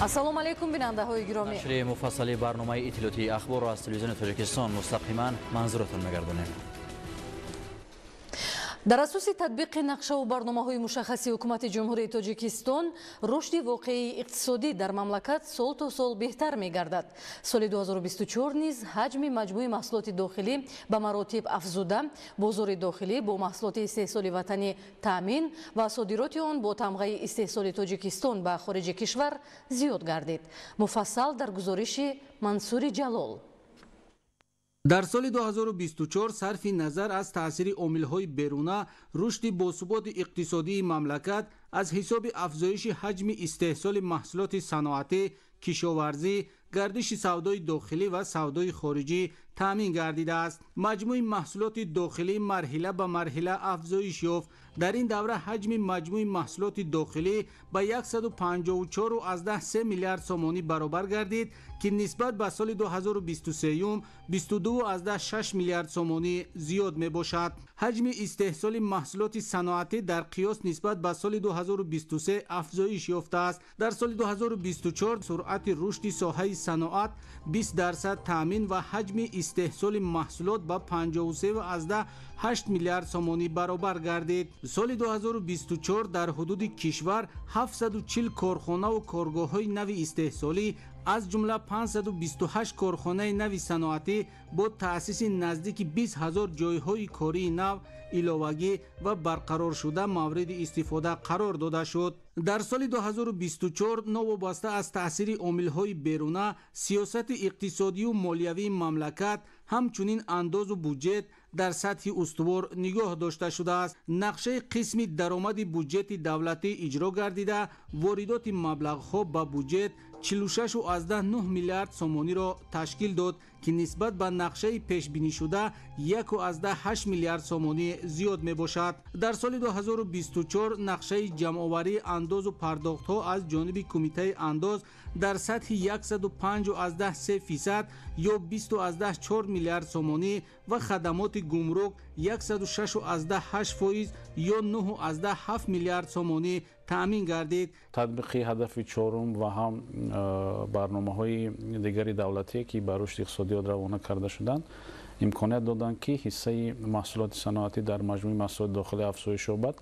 ассалому алайкум бинандаҳои гиромӣ. нашри муфассали барномаи иттилоотии ахборро аз телевизиони Тоҷикистон мустақиман манзуратон мегардонем. дар асоси татбиқи нақшаву барномаҳои мушаххаси ҳукумати ҷумҳурии Тоҷикистон рушди воқеии иқтисодӣ дар мамлакат сол то сол беҳтар мегардад. соли 2024 низ ҳаҷми маҷмӯи маҳсулоти дохилӣ ба маротиб афзуда, бозори дохилӣ бо маҳсулоти истеҳсоли ватанӣ таъмин ва содироти он бо тамғаи истеҳсоли Тоҷикистон ба хориҷи кишвар зиёд гардид. муфассал дар гузориши Мансури Ҷалол. дар соли 2024 сарфи назар аз таъсири омилҳои беруна рушди босуботи иқтисодии мамлакат аз ҳисоби афзоиши ҳаҷми истеҳсоли маҳсулоти саноатӣ, кишоварзӣ, гардиши савдои дохилӣ ва савдои хориҷӣ таъмин гардидааст. маҷмӯи маҳсулоти дохилӣ марҳила ба марҳила афзоиш ёфт. дар ин давра ҳаҷми маҷмӯи маҳсулоти дохилӣ ба 154,3 миллиард сомонӣ баробар гардид ки нисбат ба соли 2023 22,6 миллиард сомонӣ зиёд мебошад. ҳаҷми истеҳсоли маҳсулоти саноатӣ дар қиёс нисбат ба соли 2023 афзоиш ёфтааст. дар соли 2024 суръати рушди соҳаи саноат 20% таъмин ва ҳаҷми истеҳсоли маҳсулот ба 53,8 миллиард сомонӣ баробар гардид. соли 2024 дар ҳудуди кишвар 740 корхонаву коргоҳҳои нави истеҳсолӣ аз ҷумла 528 корхонаи нави саноатӣ бо таъсиси наздики 20 000 ҷойҳои кории нав иловагӣ ва барқароршуда мавриди истифода қарор дода шуд. дар соли 2024 новобаста аз таъсири омилҳои беруна сиёсати иқтисодию молиявии мамлакат ҳамчунин андозу буҷет дар сатҳи устувор нигоҳ дошта шудааст. нақшаи қисми даромади буҷети давлатӣ иҷро гардида воридоти маблағҳо ба буҷет 46,9 миллиард сомониро ташкил дод ки нисбат ба нақшаи пешбинишуда 1,8 миллиард сомонӣ зиёд мебошад. дар соли 2024 нақшаи ҷамъоварии андозу пардохтҳо аз ҷониби кумитаи андоз дар сатҳи 105,3% ё 20,4 миллиард сомонӣ ва хадамоти гумрук 106,8% ё 9,7 миллиард сомонӣ таъмин гардид. татбиқи ҳадафи чорум ва ҳам барномаҳои дигари давлатие ки ба рушди иқтисодиёт равона карда шуданд имконият доданд ки ҳиссаи маҳсулоти саноатӣ дар маҷмӯи маҳсулоти дохилӣ афзоиш ёбад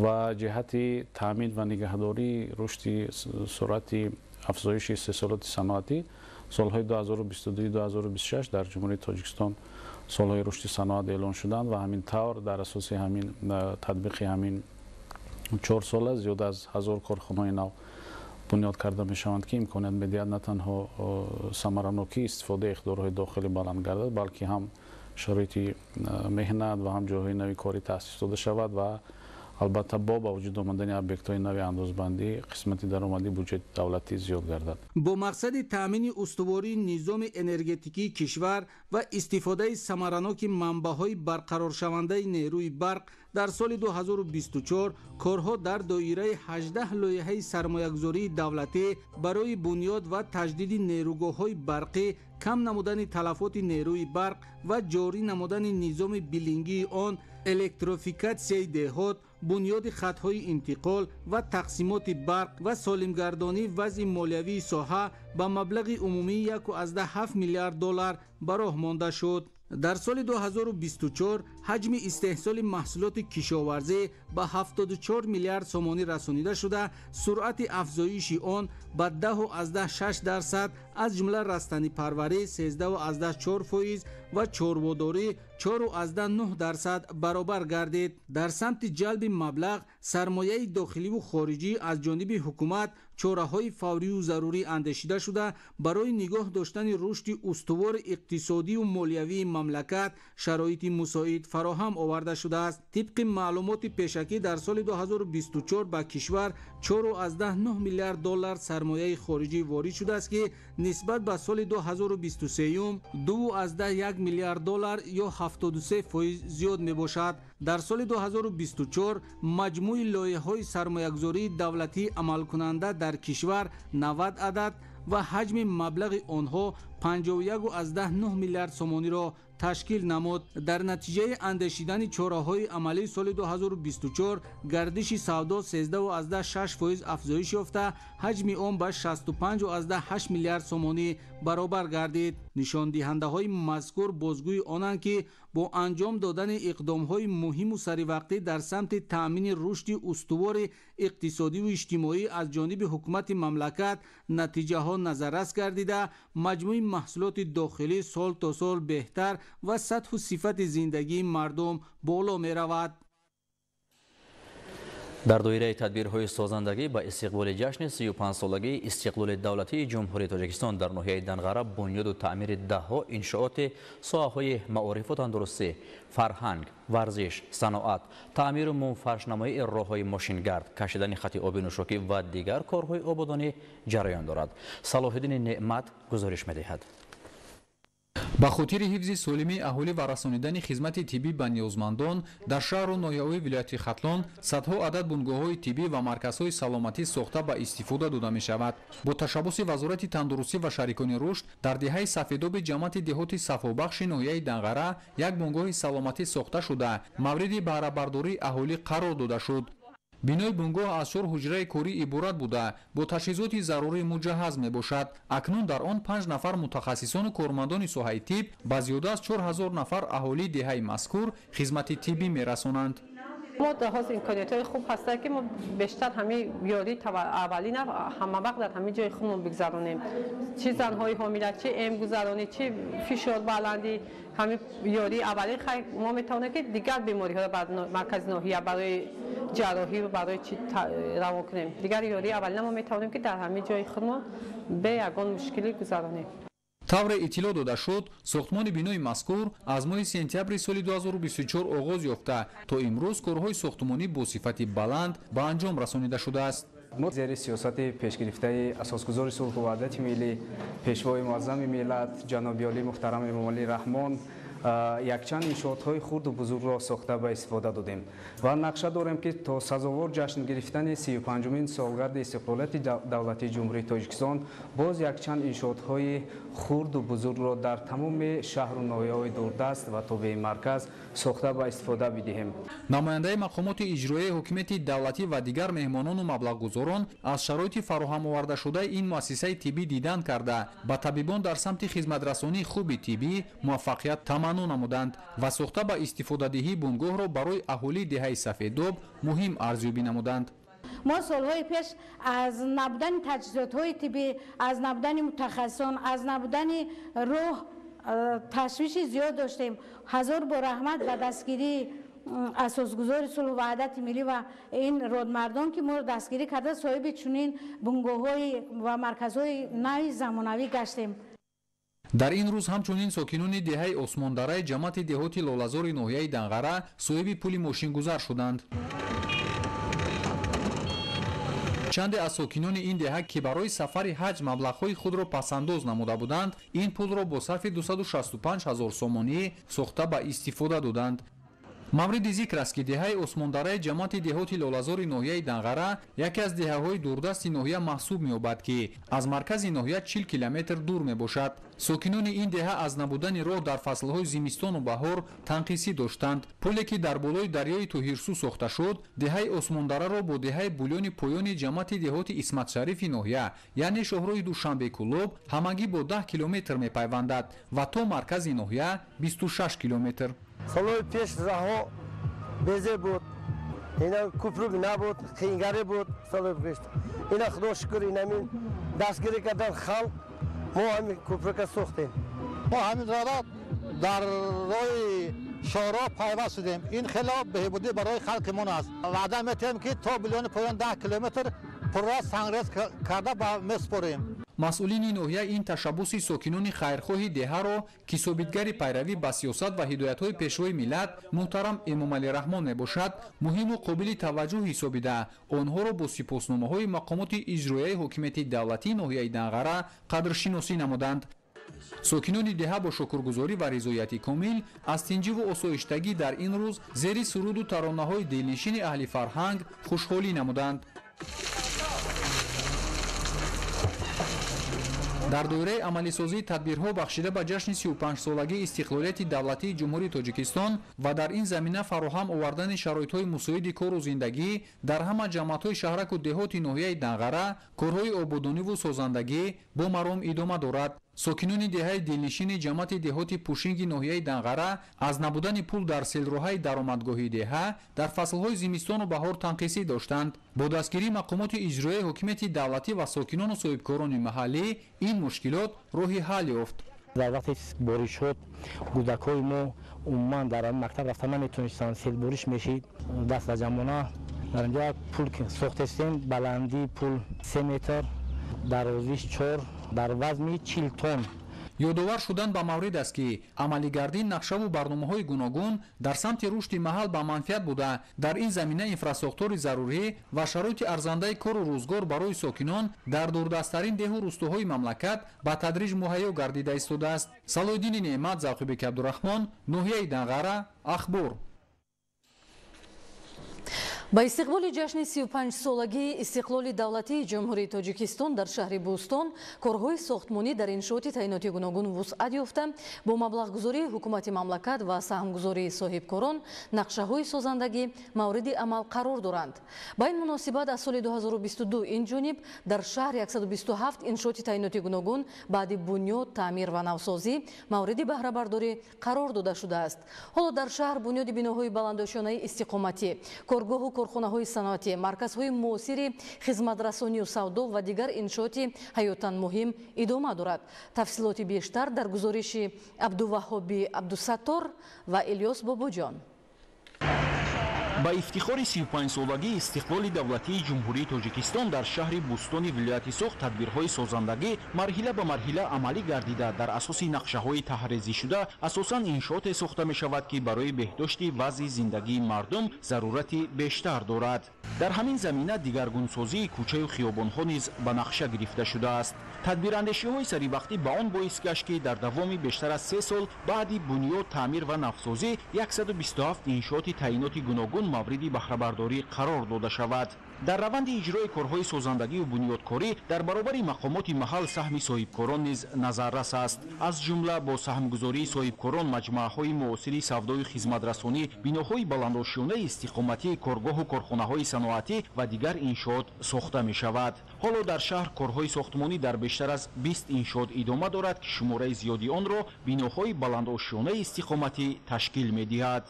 ва ҷиҳати таъмин ва нигаҳдории рушди суръати афзоиши истеҳсолоти саноатӣ солҳои 2022-2026 дар ҷумҳурии Тоҷикистон солҳои рушди саноат эълон шуданд ва ҳамин тавр дар асоси ҳамин татбиқи ҳамин 4 сола зиёда аз 1000 корхонаи нав бунёд карда мешаванд ки имконият медиҳад на танҳо самаранокии истифодаи иқтидорҳои дохилӣ баланд гардад, балки ҳам шароити меҳнат ва ҳам ҷойҳои нави корӣ таъсис дода шавад ва албатта бо ба вуҷуд омадани объектҳои нави андозбандӣ қисмати даромади буҷети давлатӣ зиёд гардад. бо мақсади таъмини устувории низоми энергетикии кишвар ва истифодаи самараноки манбаъҳои барқароршавандаи нерӯи барқ дар соли 2024 корҳо дар доираи 18 лоиҳаи сармоягузории давлатӣ барои бунёд ва таҷдиди нерӯгоҳҳои барқӣ, кам намудани талафоти нерӯи барқ ва ҷорӣ намудани низоми билингии он, электрофикатсияи деҳот, бунёди хатҳои интиқол ва тақсимоти барқ ва солимгардонии вазъи молиявии соҳа ба маблағи умумии 1,7 миллиард доллар ба роҳ монда шуд. дар соли 2024 ҳаҷми истеҳсоли маҳсулоти кишоварзӣ ба 74 миллиард сомонӣ расонида шуда суръати афзоиши он ба 10,6% аз ҷумла растанипарварӣ 13,4% ва чорводорӣ 4,9% баробар гардид. дар самти ҷалби маблағ сармояи дохиливу хориҷӣ аз ҷониби ҳукумат чораҳои фаврию зарурӣ андешида шуда барои нигоҳ доштани рушди устувори иқтисодию молиявии мамлакат шароити мусоид фароҳам оварда шудааст. тибқи маълумоти пешакӣ дар соли 2024 ба кишвар 4,9 миллиард доллар сармояи хориҷӣ ворид шудааст ки нисбат ба соли 2023 2,1 миллиард доллар ё 73% зиёд мебошад. дар соли 2024 маҷмӯи лоиҳаҳои сармоягузории давлатии амалкунанда дар кишвар 90 адад ва ҳаҷми маблағи онҳо 51.9 میلیارد سومانی را تشکیل نمود. در نتیجه اندشیدن چاره‌های عملی سال 2024 گردش سودا 13.6% افزایش یافته حجم آن به 65.8 میلیارد سومانی برابر گردید. نشان دهنده‌های مذکور بازگوی آنند که با انجام دادن اقدام‌های مهم و سریع در سمت تأمین رشد استوار اقتصادی و اجتماعی از جانب حکومت مملکت نتیجه‌ها نظررس گردیده مجموع محصولات داخلی سال تا سال بهتر و سطح و صفت زندگی مردم بالا می رود. در دایره تدبیرهای سازندگی به استقبال جشن 35 سالگی استقلال دولتی جمهوری تاجیکستان در ناحیه دنغره بنیاد و تعمیر دهها انشاءات ساحه‌های معارف و تندرستی، فرهنگ، ورزش، صنعت، تعمیر و منفرش‌نمایی راه‌های ماشینگرد، کشیدن خط آب نوشاکی و دیگر کارهای آبادانی جریان دارد. صلاح الدین نعمت گزارش می‌دهد. ба хотири ҳифзи солимии аҳолӣ ва расонидани хизмати тиббӣ ба ниёзмандон дар шаҳру ноҳияҳои вилояти хатлон садҳо адад бунгоҳҳои тиббӣ ва марказҳои саломатӣ сохта ба истифода дода мешавад. бо ташаббуси вазорати тандурустӣ ва шарикони рушд дар деҳаи сафедоби ҷамъати деҳоти сафобахши ноҳияи Данғара як бунгоҳи саломатӣ сохта шуда мавриди баҳрабардории аҳолӣ қарор дода шуд. бинои бунгоҳ аз 4 ҳуҷраи корӣ иборат буда бо таҷҳизоти зарурӣ муҷаҳҳаз мебошад. акнун дар он 5 нафар мутахассисону кормандони соҳаи тиб ба зиёда аз 4000 нафар аҳолии деҳаи мазкур хизмати тиббӣ мерасонанд. ما لحاظ امکانیت‌های خوب هسته که ما بیشتر همه یاری اولی نه همه وقت در همه جای خودمون بگذرونیم، چه زن‌های حامله، چه ام گذرانی، چه فشار بلندی، همه یاری اولی خیلی ما میتونه که دیگر بیماری‌ها را بعد مرکز ناحیه برای جراحی و برای چی روان کنیم. دیگر یاری اولی ما میتونیم که در همه جای خودمون به یگان مشکلی گذرانیم. тавре иттилоъ дода шуд сохтмони бинои мазкур аз моҳи сентябри соли 2024 оғоз ёфта то имрӯз корҳои сохтмонӣ бо сифати баланд ба анҷом расонида шудааст. мо зери сиёсати пешгирифтаи асосгузори сулҳу ваҳдати миллӣ пешвои муаззами миллат ҷаноби олии муҳтарам эмомалӣ раҳмон якчанд иншоотҳои хурду бузургро сохта ба истифода додем ва нақша дорем ки то сазовор ҷашн гирифтани 35-умин солгарди истиқлолияти давлатии ҷумҳурии тоҷикистон боз якчанд иншоотҳои хурду бузургро дар тамоми шаҳру ноҳияҳои дурдаст ва тобеи марказ сохта ба истифода бидиҳем. намояндаи мақомоти иҷроияи ҳокимияти давлатӣ ва дигар меҳмонону маблағгузорон аз шароити фароҳамовардашудаи ин муассисаи тиббӣ дидан карда ба табибон дар самти хизматрасонии хуби тиббӣ муваффақият таманнун намуданд ва сохта ба истифодадиҳии бунгоҳро барои аҳолии деҳаи сафедоб муҳим арзёбӣ намуданд. ما سالهای پیش از نبودن تجهیزات‌های طبی، از نبودن متخصصان، از نبودن روح تشویش زیاد داشتیم. هزار بار رحمت و دستگیری اساسگزار صلح و وحدت ملی و این رودمردان که ما دستگیری کرده صاحب چنین بنگاه‌های و مرکزهای نوی زمانوی گشتیم. дар ин рӯз ҳамчунин сокинони деҳаи осмондараи ҷамъати деҳоти лолазори ноҳияи Данғара соҳиби пули мошингузар шуданд. чанде аз сокинони ин деҳа ки барои сафари ҳаҷ маблағҳои худро пасандоз намуда буданд ин пулро бо сарфи 265 000 сомонӣ сохта ба истифода доданд. мавриди зикр аст ки деҳаи осмондараи ҷамъати деҳоти лолазори ноҳияи Данғара яке аз деҳаҳои дурдасти ноҳия маҳсуб меёбад ки аз маркази ноҳия 40 километр дур мебошад. сокинони ин деҳа аз набудани роҳ дар фаслҳои зимистону баҳор танқисӣ доштанд. пуле ки дар болои дарёи Тоҳирсу сохта шуд деҳаи осмондараро бо деҳаи булёни поёни ҷамъати деҳоти исматшарифи ноҳия яъне шоҳроҳи Душанбекулоб ҳамагӣ бо 10 километр мепайвандад ва то маркази ноҳия 26 километр. солҳои пеш раҳо безе буд, ина кӯпрук набуд, қиингаре буд. солҳои пеш ина худо шукр инамин дастгирӣ кардан халқ мо ҳамин кӯпрука сохтем. мо ҳамин роҳро дар роҳи шоҳроҳ пайваст шудем. ин хело беҳбудӣ барои халқи мон аст. ваъда метиҳем ки то билёни поён 10 километр пурра сангрез карда ба месупорем. масъулини ноҳия ин ташаббуси сокинони хайрхоҳи деҳаро ки собитгари пайравӣ ба сиёсат ва ҳидоятҳои пешвои миллат муҳтарам Эмомалӣ Раҳмон мебошад муҳиму қобили таваҷҷӯҳ ҳисобида онҳоро бо сипосномаҳои мақомоти иҷроияи ҳокимияти давлатии ноҳияи Данғара қадршиносӣ намуданд. сокинони деҳа бо шукргузорӣ ва ризояти комил аз тинҷиву осоиштагӣ дар ин рӯз зери суруду таронаҳои дилнишини аҳли фарҳанг хушҳолӣ намуданд. дар доираи амалисозии тадбирҳо бахшида ба ҷашни 35-солагии истиқлолияти давлатии ҷумҳурии Тоҷикистон ва дар ин замина фароҳам овардани шароитҳои мусоиди кору зиндагӣ дар ҳама ҷамъиятҳои шаҳраку деҳоти ноҳияи Данғара корҳои ободониву созандагӣ бо маром идома дорад. сокинони деҳаи дилнишини ҷамъияти деҳоти пушинги ноҳияи Данғара аз набудани пул дар селроҳаи даромадгоҳии деҳа дар фаслҳои зимистону баҳор танқисӣ доштанд. бо дастгирии мақомоти иҷроияи ҳокимияти давлатӣ ва сокинону соҳибкорони маҳаллӣ ин мушкилот роҳи ҳал ёфт. дар вақти бориш шуд кӯдакҳои мо умуман дар мактаб рафта наметонистанд. селбориш мешид даст аз ҷамона дар инҷо пул сохтестем. баландии пул 3 метр, дарозиш 4, дар вазни 40 тонн. ёдовар шудан ба маврид аст ки амалигардии нақшаву барномаҳои гуногун дар самти рушди маҳал ба манфиат буда дар ин замина инфраструктури зарурӣ ва шароити арзандаи кору рӯзгор барои сокинон дар дурдасттарин деҳу рӯстуҳои мамлакат ба тадриҷ муҳайё гардида истодааст. Салоҳиддини Неъмат, Завқибек Абдурахмон, ноҳияи Данғара, Ахбор. ба истиқболи ҷашни 35-солагии истиқлоли давлатии ҷумҳурии Тоҷикистон дар шаҳри Бӯстон корҳои сохтмонӣ дар иншооти таъиноти гуногун вусъат ёфта бо маблағгузории ҳукумати мамлакат ва саҳмгузории соҳибкорон нақшаҳои созандагӣ мавриди амал қарор доранд. ба ин муносибат аз соли 2022 инҷониб дар шаҳр 127 иншооти таъиноти гуногун баъди бунёд, таъмир ва навсозӣ мавриди баҳрабардорӣ қарор дода шудааст. ҳоло дар шаҳр бунёди биноҳои баландошонаи истиқоматӣ, коргоҳу корхонаҳои саноатӣ, марказҳои муосири хизматрасонию савдо ва дигар иншооти ҳаётан муҳим идома дорад. тафсилоти бештар дар гузориши Абдуваҳоби Абдусаттор ва Илёс Бобоҷон. ба ифтихори 35-солагии истиқлоли давлатии ҷумҳурии Тоҷикистон дар шаҳри Бӯстони вилояти Соғд тадбирҳои созандагӣ марҳила ба марҳила амалӣ гардида дар асоси нақшаҳои таҳризишуда асосан иншооте сохта мешавад ки барои беҳдошти вазъи зиндагии мардум зарурати бештар дорад. дар ҳамин замина дигаргунсозии кӯчаю хиёбонҳо низ ба нақша гирифта шудааст. тадбирандешиҳои саривақтӣ ба он боис гашт ки дар давоми бештар аз 3 сол баъди бунёд, таъмир ва навсозӣ 127 иншооти таъиноти гуногун мавриди баҳрабардорӣ қарор дода шавад. дар раванди иҷрои корҳои созандагию бунёдкорӣ дар баробари мақомоти маҳал саҳми соҳибкорон низ назаррас аст. аз ҷумла бо саҳмгузории соҳибкорон маҷмӯаҳои муосири савдою хизматрасонӣ, биноҳои баландошонаи истиқоматӣ, коргоҳу корхонаҳои саноатӣ ва дигар иншоот сохта мешавад. ҳоло дар шаҳр корҳои сохтмонӣ дар бештар аз 20 иншоот идома дорад ки шумораи зиёди онро биноҳои баландошонаи истиқоматӣ ташкил медиҳад.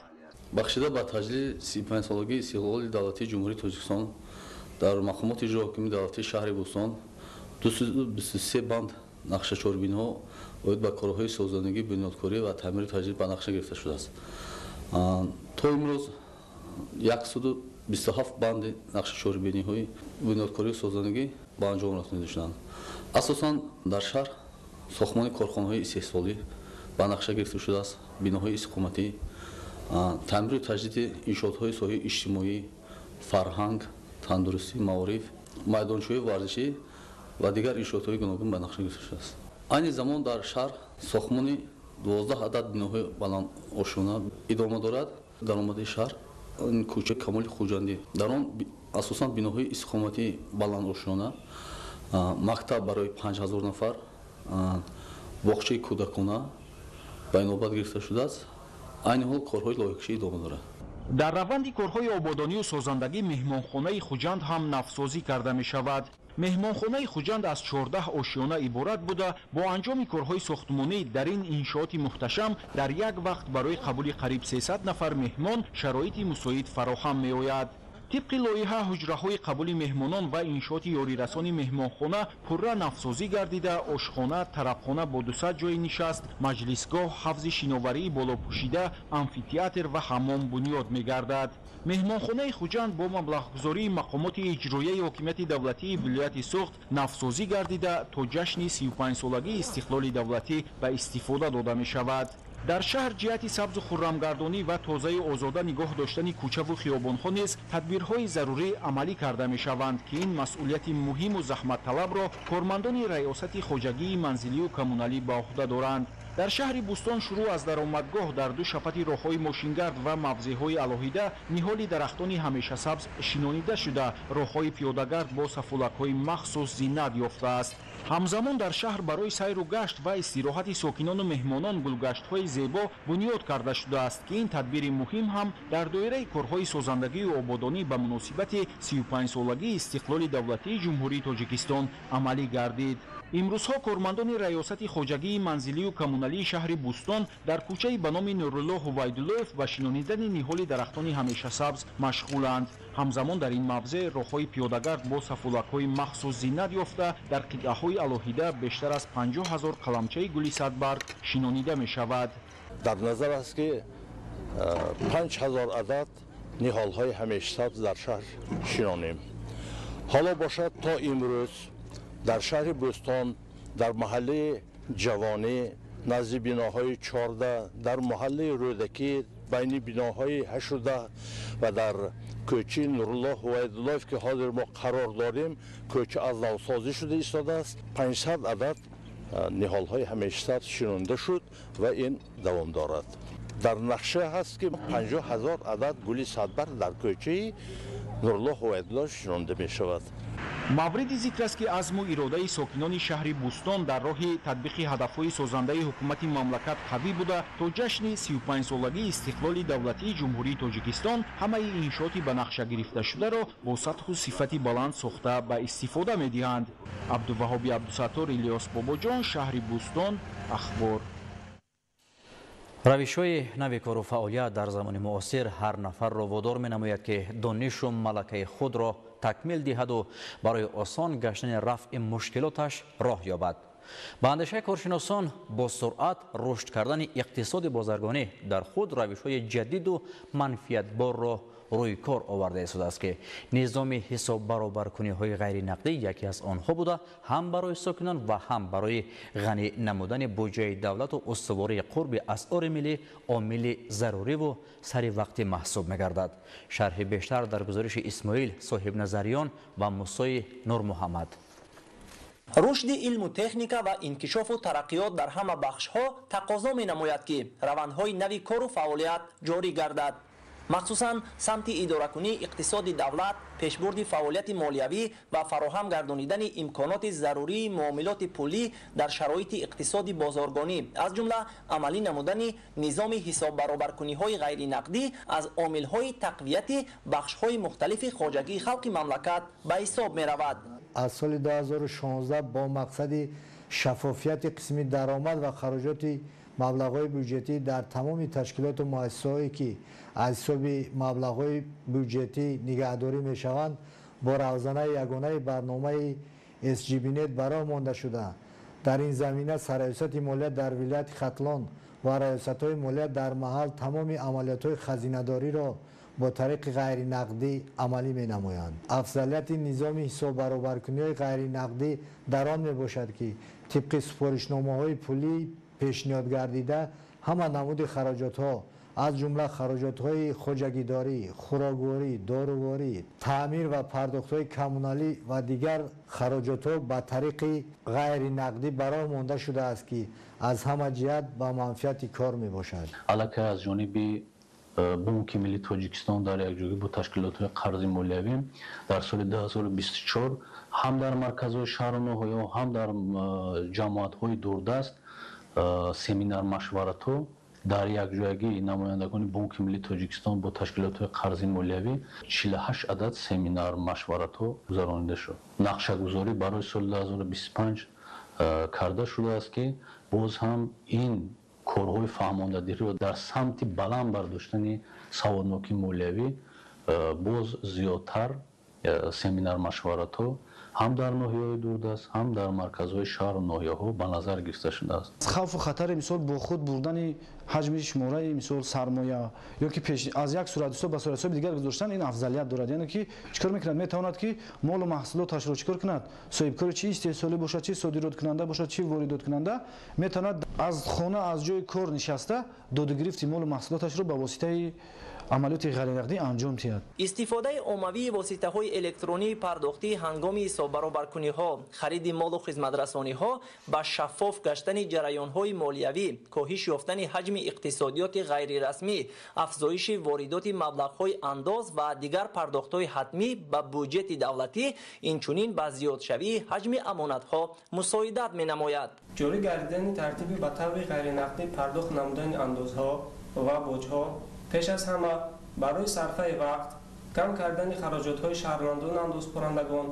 бахшида ба таҷлили 35-солагии истиқлоли давлатии ҷумҳурии Тоҷикистон дар мақомоти иҷрои ҳокимии давлатии шаҳри Бӯстон 223 банд нақшачорбиниҳо оид ба корҳои созандагӣ, бунёдкорӣ ва таъмири таҷлил ба нақша гирифта шудааст. то имрӯз 127 банди нақшачорбиниҳои бунёдкории созандагӣ ба анҷом расонида шуданд. асосан дар шаҳр сохтмони корхонаҳои истеҳсолӣ ба нақша гирифта шудааст, биноҳои истиқоматӣ, таъмиру таҷдиди иншоотҳои соҳаи иҷтимоӣ, фарҳанг, тандурустӣ, маориф, майдончаҳои варзишӣ ва дигар иншоотҳои гуногун ба нақша гирифта шудааст. айни замон дар шаҳр сохтмони 12 адад биноҳои баландошона идома дорад. даромади шаҳр кӯча Камоли Хуҷандӣ, дар он асосан биноҳои истиқоматии баландошона, мактаб барои 5000 нафар, боғчаи кӯдакона ба инобат гирифта шудааст. айни ҳол корҳои лоиҳакушӣ идома дорад. дар раванди корҳои ободонию созандагӣ меҳмонхонаи Хуҷанд ҳам навсозӣ карда мешавад. меҳмонхонаи Хуҷанд аз 14 ошёна иборат буда бо анҷоми корҳои сохтмонӣ дар ин иншооти муҳташам дар як вақт барои қабули қариб 300 нафар меҳмон шароити мусоид фароҳам меояд. طبق لایحه حجره‌های قبول مهمانان و انشاءات یاریرسانی مهمانخانه پرره نفسازی گردیده، آشخانه، طربخانه با 200 جای نشست، مجلسگاه، حوض شناوری بالا پوشیده، آمفی‌تئاتر و حمام بنیاد می‌گردد. مهمانخانه خوجند با مبلغ‌گذاری مقامات اجرایی حکومت دولتی ولایت سوخت نفسازی گردیده تا جشن 35 سالگی استقلال دولتی به استفاده داده می‌شود. در شهر جهت سبز و خرمگردانی و تازه آزاده نگاه داشتن کوچه و خیابان‌ها نیز تدبیرهای ضروری عملی کرده می‌شوند که این مسئولیت مهم و زحمت طلب را کارمندان ریاست خواجگی منزلی و کمونالی به عهده دارند. در شهر بوستان شروع از درآمدگاه در دو شفت راه‌های ماشینگرد و موضع‌های علاهیده نهال درختان همیشه سبز شنانیده شده، راه‌های پیاده‌گرد با سفولک‌های مخصوص زینت یافته است. ҳамзамон дар шаҳр барои сайру гашт ва истироҳати сокинону меҳмонон гулгаштҳои зебо бунёд карда шудааст ки ин тадбири муҳим ҳам дар доираи корҳои созандагию ободонӣ ба муносибати 35-солагии истиқлоли давлатии ҷумҳурии Тоҷикистон амалӣ гардид. имрӯзҳо кормандони раёсати хоҷагии манзилию коммуналии шаҳри Бустон дар кӯчаи ба номи Нурулло Ҳувайдуллоев ба шинонидани ниҳоли дарахтони ҳамешасабз машғуланд. ҳамзамон дар ин мавзеъ роҳҳои пиёдагард бо сафулакҳои махсус зиннат ёфта дар қитъаҳои алоҳида бештар аз 50 000 қаламчаи гули садбарг шинонида мешавад. дар назар аст ки 5000 адад ниҳолҳои ҳамешасабз дар шаҳр шинонем. ҳоло бошад то имрӯз дар шаҳри Бӯстон, дар маҳаллаи Ҷавонӣ, назди биноҳои 14, дар маҳаллаи Рӯдакӣ, байни биноҳои 18 ва дар кӯчаи Нурулло Ҳувайдуллоев ки ҳозир мо қарор дорем, кӯча аз навсозӣ шуда истодааст. 500 адад ниҳолҳои ҳамешасабз шинонда шуд ва ин давом дорад. дар нақша ҳаст ки 50 000 адад гули садбарг дар кӯчаи Нурулло Ҳувайдуллоев шинонда мешавад. мавриди зикр аст ки азму иродаи сокинони шаҳри Бустон дар роҳи татбиқи ҳадафҳои созандаи ҳукумати мамлакат қавӣ буда то ҷашни 35-солагии истиқлоли давлатии ҷумҳурии Тоҷикистон ҳамаи иншооти ба нақша гирифташударо бо сатҳу сифати баланд сохта ба истифода медиҳанд. Абдуваҳоби Абдусаттор, Илёс Бобоҷон, шаҳри Бустон, ахбор. равишҳои нави кору фаъолият дар замони муосир ҳар нафарро водор менамояд ки донишу малакаи худро такмил диҳаду барои осон гаштани рафъи мушкилоташ роҳ ёбад. ба андешаи коршиносон бо суръат рушд кардани иқтисоди бозаргонӣ дар худ равишҳои ҷадиду манфиатборро рӯи кор оварда истодааст ки низоми ҳисоббаробаркуниҳои ғайринақдӣ яке аз онҳо буда ҳам барои сокинон ва ҳам барои ғанӣ намудани буҷаи давлату устувории қурби асъори миллӣ омили заруриву сари вақтӣ маҳсуб мегардад. шарҳи бештар дар гузориши Исмоил соҳибназариён ва Мусои Нурмуҳаммад. рушди илму техника ва инкишофу тараққиёт дар ҳама бахшҳо тақозо менамояд ки равандҳои нави кору фаъолият ҷорӣ гардад. махсусан самти идоракунии иқтисоди давлат, пешбурди фаъолияти молиявӣ ва фароҳам гардонидани имконоти зарурии муомилоти пулӣ дар шароити иқтисоди бозоргонӣ, аз ҷумла амалӣ намудани низоми ҳисоббаробаркуниҳои ғайринақдӣ аз омилҳои тақвияти бахшҳои мухталифи хоҷагии халқи мамлакат ба ҳисоб меравад. аз соли 2016 бо мақсади шаффофияти қисми даромад ва хароҷоти маблағҳои бюджетӣ дар тамоми ташкилоту муассисаҳое ки аз ҳисоби маблағҳои бюджетӣ нигаҳдорӣ мешаванд бо равзанаи ягонаи барномаи SGBNet бароҳ монда шуда. дар ин замина сарраёсати молият дар вилояти Хатлон ва раёсатҳои молият дар маҳал тамоми амалиётҳои хазинадориро бо тариқи ғайринақдӣ амалӣ менамоянд. афзалияти низоми ҳисоббаробаркуниҳои ғайринақдӣ дар он мебошад ки тибқи супоришномаҳои пулӣ пешниҳод гардида ҳама намуди хароҷотҳо аз ҷумла хароҷотҳои хоҷагидорӣ, хӯрокворӣ, доруворӣ, таъмир ва пардохтҳои коммуналӣ ва дигар хароҷотҳо ба тариқи ғайринақдӣ бароҳ монда шудааст ки аз ҳама ҷиҳат ба манфиати кор мебошад. аллакай аз ҷониби бонки миллии Тоҷикистон дар якҷоягӣ бо ташкилотҳои қарзи молиявӣ дар соли 2024 ҳам дар марказҳои шаҳру ноҳияҳо ҳам дар ҷамоатҳои дурдаст семинар машваратҳо дар якҷоягӣ намояндагони бонки миллии Тоҷикистон бо ташкилотҳои қарзи молиявӣ 48 адад семинар машваратҳо гузаронида шуд. нақшагузорӣ барои соли 2025 карда шудааст ки боз ҳам ин корҳои фаҳмондадиҳиро дар самти баланд бардоштани саводнокии молиявӣ боз зиёдтар семинар машваратҳо ҳам дар ноҳияҳои дурдаст ҳам дар марказҳои шаҳру ноҳияҳо ба назар гирифта шудааст. хавфу хатари мисол бо худ бурдани ҳаҷми шумораи мисол сармоя ё ки аз як суратҳисоб ба суратҳисоби дигар гузоштан ин афзалият дорад, яъне ки чикор мекунад, метавонад ки молу маҳсулоташро чикор кунад, соҳибкори чи истеҳсолӣ бошад, чи содироткунанда бошад, чи воридоткунанда, метавонад аз хона аз ҷои кор нишаста додугирифти молу маҳсулоташро ба воситаи عملیات غیرنقدی انجام دهد. استفاده عمومی واسطه‌های الکترونی پرداختی هنگام حساب برابرکنی‌ها، خرید مال و خدمت‌رسانی‌ها با شفاف گشتن جریان‌های مالیوی، کاهش یافتن حجم اقتصادیات غیر رسمی، افزایش واردات مبلغ‌های انداز و دیگر پرداخت‌های حتمی به بودجه دولتی، اینچنین به زیادشوی حجم امانت‌ها مساعدت می‌نماید. جاری گردیدن ترتیبی به طور غیرنقدی پرداخت نمودن اندازها و بوج‌ها پیش از همه برای صرفه وقت، کم کردن خراجات‌های شهروندان اندازپرندگان،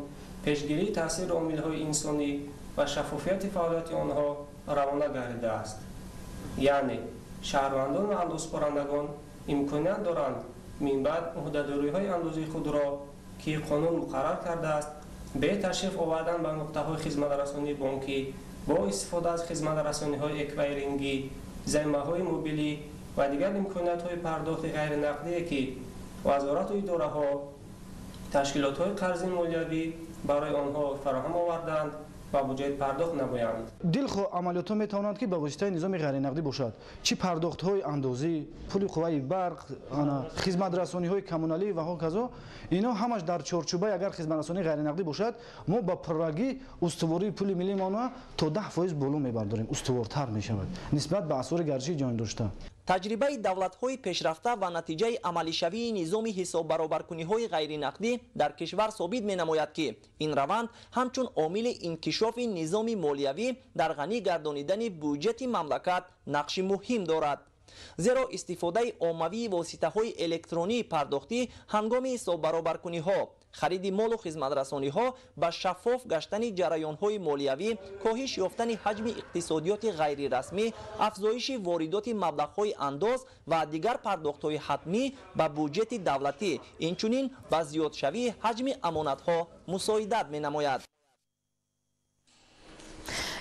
پیشگیری تاثیر عامل‌های انسانی و شفافیت فعالیت آنها روانه گردیده است. یعنی شهروندان و اندازپرندگان امکانیت دارند منبع عهده‌داری‌های اندازه خود را که قانون مقرر کرده است به تشریف آوردن به نقطه‌های خدمت‌رسانی بانکی با استفاده از خدمت‌رسانی‌های اکوایرینگی، ضمیمه‌های موبیلی و دیگر امکانیت‌های پرداخت غیر نقدی که وزارت و اداره‌ها تشکیلات‌های قرض مالیوی برای آنها فراهم آوردند و بودجه پرداخت نمایند. دلخواه عملیات ها میتوانند که به واسطه نظام غیر نقدی باشد، چی پرداخت های اندازی، پول قوه برق، خدمت رسانی های کمونالی و هاکذا، اینا همش در چارچوبه اگر خدمت رسانی غیر نقدی باشد، ما با پررگی استواری پول ملی ما تا 10% بالا میبرداریم، استوارتر میشود نسبت به اسعار گردشی جهان داشته. تجربه دولت‌های پیشرفته و نتیجه عملی شوی نظام حساب برابرکنی‌های غیر نقدی در کشور ثابت می‌نماید که این روند همچون عامل انکشاف نظام مالیوی در غنی گردانیدن بودجه مملکت نقش مهم دارد. زیرا استفاده عمومی واسطه‌های الکترونی پرداختی هنگام حساب برابرکنی‌ها، خرید مال و خدمت‌رسانی‌ها با شفاف گشتن جریان‌های مالیوی، کاهش یافتن حجم اقتصادیات غیر رسمی، افزایش واردات مبلغ‌های انداز و دیگر پرداخت‌های حتمی به بودجه دولتی، اینچنین به زیادشوی حجم امانت‌ها مساعدت می‌نماید.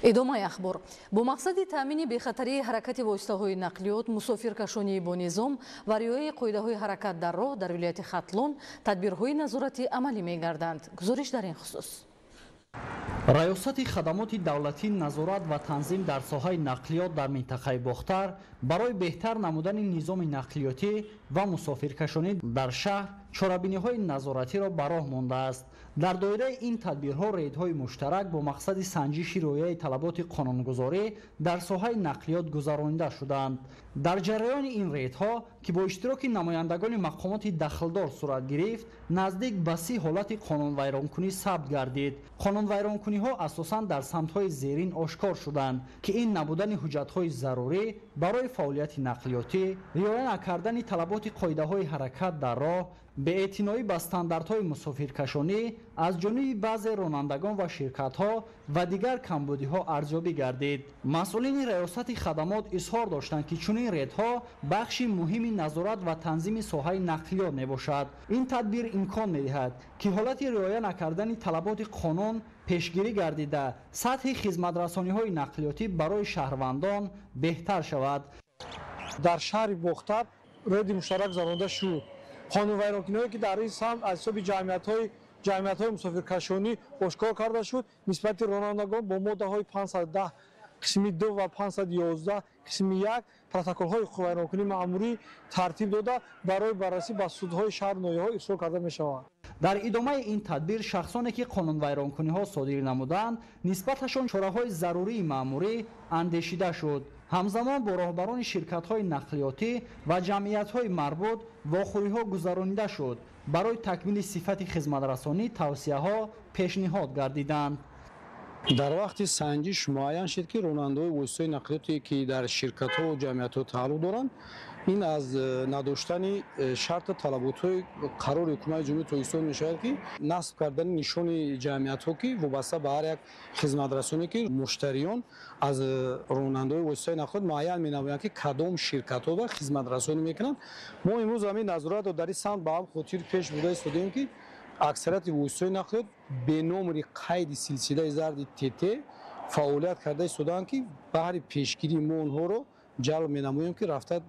ادامه اخبار. با مقصد تامین بخطری حرکت واسطه‌های نقلیات، مسافرکشانی با نظام و رعایت قاعده‌های حرکت در راه در ولایت ختلون تدبیرهای نظارتی عملی می‌گردند. گزارش در این خصوص. ریاست خدمات دولتی نظارت و تنظیم در ساحه نقلیات در منطقه باختر برای بهتر نمودن نظام نقلیاتی و مسافرکشانی در شهر چاره‌بینی‌های نظارتی را به راه مانده است. در دایره این تدبیرها ریدهای مشترک با مقصد سنجش رعایت طلبات قانونگذاری در ساحه نقلیات گذرانیده شدند. در جریان این ریدها که با اشتراک نمایندگان مقامات دخلدار صورت گرفت، نزدیک به 30 حالت قانون ویرانکنی ثبت گردید. قانون ویرانکنی ها اساساً در سمت‌های زیرین آشکار شدند که این نبودن حجت‌های ضروری برای فعالیت نقلیاتی، رعایت نکردن طلبات قاعده‌های حرکت در راه، بی‌اعتنایی به استانداردهای مسافرکشانی از جانب بعضی رانندگان و شرکت‌ها و دیگر کمبودی‌ها ارزیابی گردید. مسئولین ریاست خدمات اظهار داشتند که چنین ریدها بخش مهمی نظارت و تنظیم ساحه نقلیات میباشد. این تدبیر امکان می‌دهد که حالت رعایت نکردن طلبات قانون پیشگیری گردیده سطح خدمت‌رسانی‌های نقلیاتی برای شهروندان بهتر شود. در شهر باختر رید مشترک زننده شد. قانون ویرانکنی‌هایی که در این سمت از حساب جمعیت‌های مسافرکشانی آشکار کرده شد، نسبت رانندگان با ماده‌های 510 قسم 2 و 511 قسم 1 پروتکل‌های ویرانکنی مأموری ترتیب داده برای بررسی به سودهای شهر نوی‌ها ارسال کرده می‌شود. در ادامه این تدبیر شخصانی که قانون ویرانکنی‌ها صادر نمودند نسبتشان چاره‌های ضروری مأموری اندیشیده شد. همزمان با راهبران شرکت‌های نقلیاتی و جمعیت‌های مربوط واخوری‌ها گذرانیده شد. برای تکمیل صفت خدمت‌رسانی توصیه‌ها پیشنهاد گردیدند. در وقت سنجش معین شد که راننده‌های واسطه نقلیاتی که در شرکت‌ها و جمعیت‌ها تعلق دارند، این از نداشتن شرط طلبات‌های قرار حکومت جمهوری اسلامی می‌شود که نصب کردن نشان جمعیت‌ها که وابسته به هر یک خدمت‌رسانی که مشتریان از راننده‌های واسطه نقلیات معین می‌نمایند که کدام شرکت‌ها و خدمت‌رسانی می‌کنند. ما امروز همین نظارت رو در این سمت به هم خاطر پیش برده استادیم که اکثریت واسطه نقلیات به نام قید سلسله زرد تت فعالیت کرده استادند که برای پیشگیری ما اونها رو جلب می‌نماییم که رفته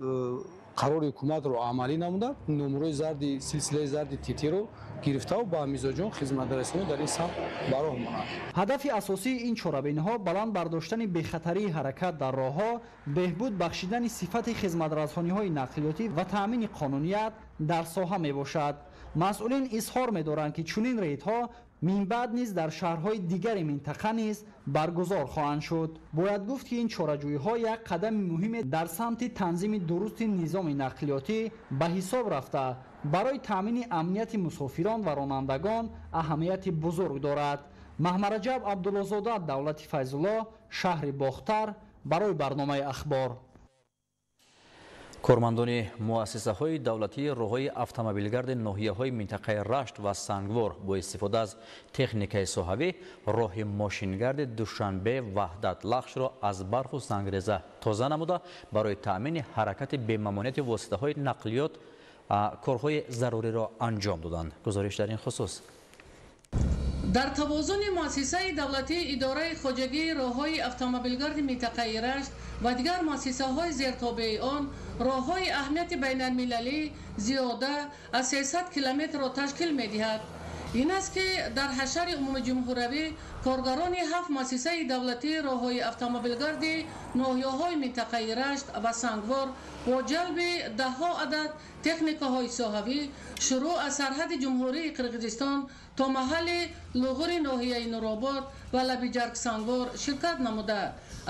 қарори ҳукуматро амалӣ намуда номерои зарди силсилаи зарди титиро гирифтаву ба мизоҷон хизматрасонӣ дар ин самт ба роҳ монанд. ҳадафи асосии ин чорабиниҳо баланд бардоштани бехатарии ҳаракат дар роҳҳо, беҳбуд бахшидани сифати хизматрасониҳои нақлиётӣ ва таъмини қонуният дар соҳа мебошад. масъулин изҳор медоранд ки чунин рейдҳо минбаъд низ дар шаҳрҳои дигари минтақа низ баргузор хоҳанд шуд. бояд гуфт ки ин чораҷӯиҳо як қадами муҳиме дар самти танзими дурусти низоми нақлиётӣ ба ҳисоб рафта барои таъмини амнияти мусофирон ва ронандагон аҳамияти бузург дорад. маҳмараҷаб абдуллозода давлати файзулло, шаҳри бохтар, барои барномаи ахбор. кормандони муассисаҳои давлатии роҳҳои автомобилгарди ноҳияҳои минтақаи рашт ва сангвор бо истифода аз техникаи соҳавӣ роҳи мошингарди душанбе ваҳдат лахшро аз барфу сангреза тоза намуда барои таъмини ҳаракати бемамонияти воситаҳои нақлиёт корҳои заруриро анҷом доданд. гузориш дар ин хусус. дар тавозуни муассисаи давлатии идораи хоҷагии роҳҳои автомобилгарди минтақаи рашт ва дигар муассисаҳои зертобеи он роҳҳои аҳамияти байналмилалӣ зиёда аз 300 километрро ташкил медиҳад. ин аст ки дар ҳашари умумиҷумҳуравӣ коргарони 7 муассисаи давлатии роҳҳои автомобилгарди ноҳияҳои минтақаи рашт ва сангвор бо ҷалби даҳҳо адад техникаҳои соҳавӣ шурӯъ аз сарҳади ҷумҳурии қирғизистон то маҳалли луғури ноҳияи нуробод ва лабиҷарг сангвор ширкат намуда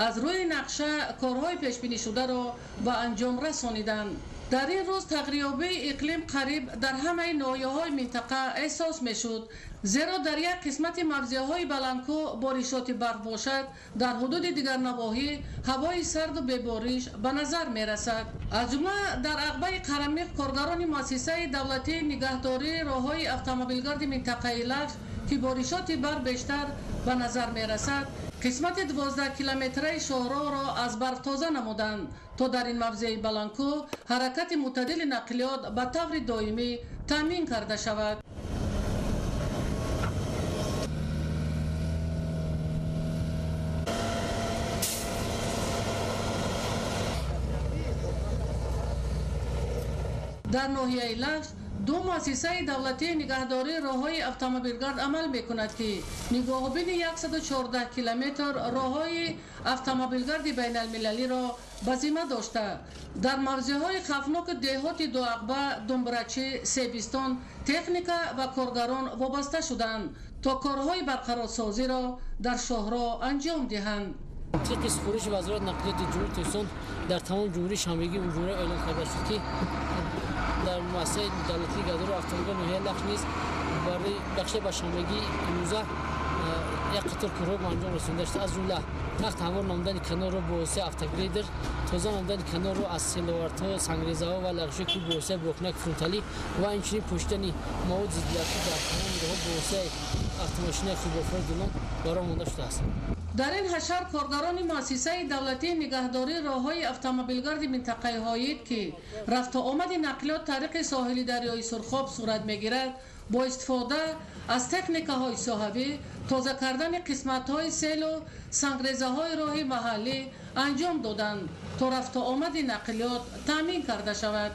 аз рӯи нақша корҳои пешбинишударо ба анҷом расониданд. дар ин рӯз тағйирёбии иқлим қариб дар ҳамаи ноҳияҳои минтақа эҳсос мешуд, зеро дар як қисмати мавзеъҳои баландкӯҳ боришоти барф бошад, дар ҳудуди дигар навоҳӣ ҳавои сарду бебориш ба назар мерасад. аз ҷумла дар ағбаи қарамиқ коргарони муассисаи давлатии нигаҳдории роҳҳои автомобилгарди минтақаи лахш ки боришоти барф бештар ба назар мерасад, қисмати 12 километраи шоҳроҳро аз барф тоза намуданд то дар ин мавзеи баландкӯҳ ҳаракати мӯътадили нақлиёт ба таври доимӣ таъмин карда шавад. дар ноҳияи лахш ду муассисаи давлатии нигаҳдории роҳҳои автомобилгард амал мекунад ки нигоҳубини 114 километр роҳҳои автомобилгарди байналмилалиро ба зимма дошта дар мавзеъҳои хавфноки деҳоти дуақба, думбрачӣ, себистон техника ва коргарон вобаста шуданд то корҳои барқарорсозиро дар шоҳроҳ анҷом диҳанд. طریق خروج وزارت نقلیات جمهوری ترکستان در تمام جمهوری شنبگی اون جمهوری اعلام کرده شد که در مؤسسه دولتی نگهداری اتومبیل ناحیه لخش نیز برای بخش به شنبگی امروزه یک قطار کارها به انجام رسانده شد. از جمله تخت هموار نامدن کنار را با واسطه автогрейдер، تازه نامدن کنار را از سیلوارت‌ها، سنگریزه‌ها و لغزشی با واسطه بوکنک فرونتالی و اینچنین پشتنی مواد ضدیتی در تمام راه‌ها با واسطه автомошинай хубофар дулон баро монда шудааст. дар ин ҳашар коргарони муассисаи давлатии нигаҳдории роҳҳои автомобилгарди минтақаи ҳоид ки рафтуомади нақлиёт тариқи соҳили дарёи сурхоб сурат мегирад бо истифода аз техникаҳои соҳавӣ тоза кардани қисматҳои селу сангрезаҳои роҳи маҳаллӣ анҷом доданд то рафтуомади нақлиёт таъмин карда шавад.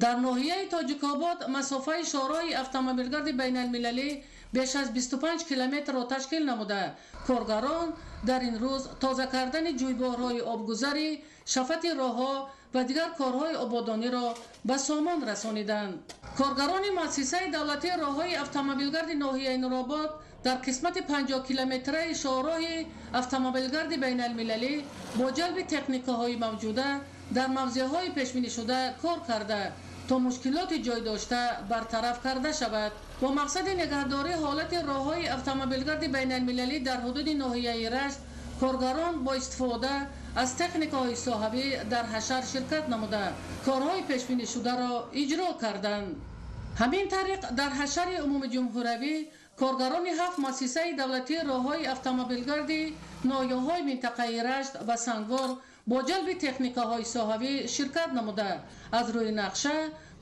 дар ноҳияи тоҷикобод масофаи шоҳроҳи автомобилгарди байналмилалӣ беш аз 25 километрро ташкил намуда коргарон дар ин рӯз тоза кардани ҷӯйборҳои обгузарӣ, шафати роҳҳо ва дигар корҳои ободониро ба сомон расониданд. коргарони муассисаи давлатии роҳҳои автомобилгарди ноҳияи нуробод дар қисмати 50 километраи шоҳроҳи автомобилгарди байналмилалӣ бо ҷалби техникаҳои мавҷуда дар мавзеъҳои пешбинишуда кор карда то мушкилоти ҷойдошта бартараф карда шавад. бо мақсади нигаҳдории ҳолати роҳҳои автомобилгарди байналмилалӣ дар ҳудуди ноҳияи рашт коргарон бо истифода аз техникаҳои соҳавӣ дар ҳашар ширкат намуда корҳои пешбинишударо иҷро карданд. ҳамин тариқ дар ҳашари умумиҷумҳуравӣ коргарони 7 муассисаи давлатии роҳҳои автомобилгарди ноҳияҳои минтақаи рашт ва сангвор бо ҷалби техникаҳои соҳавӣ ширкат намуда аз рӯи нақша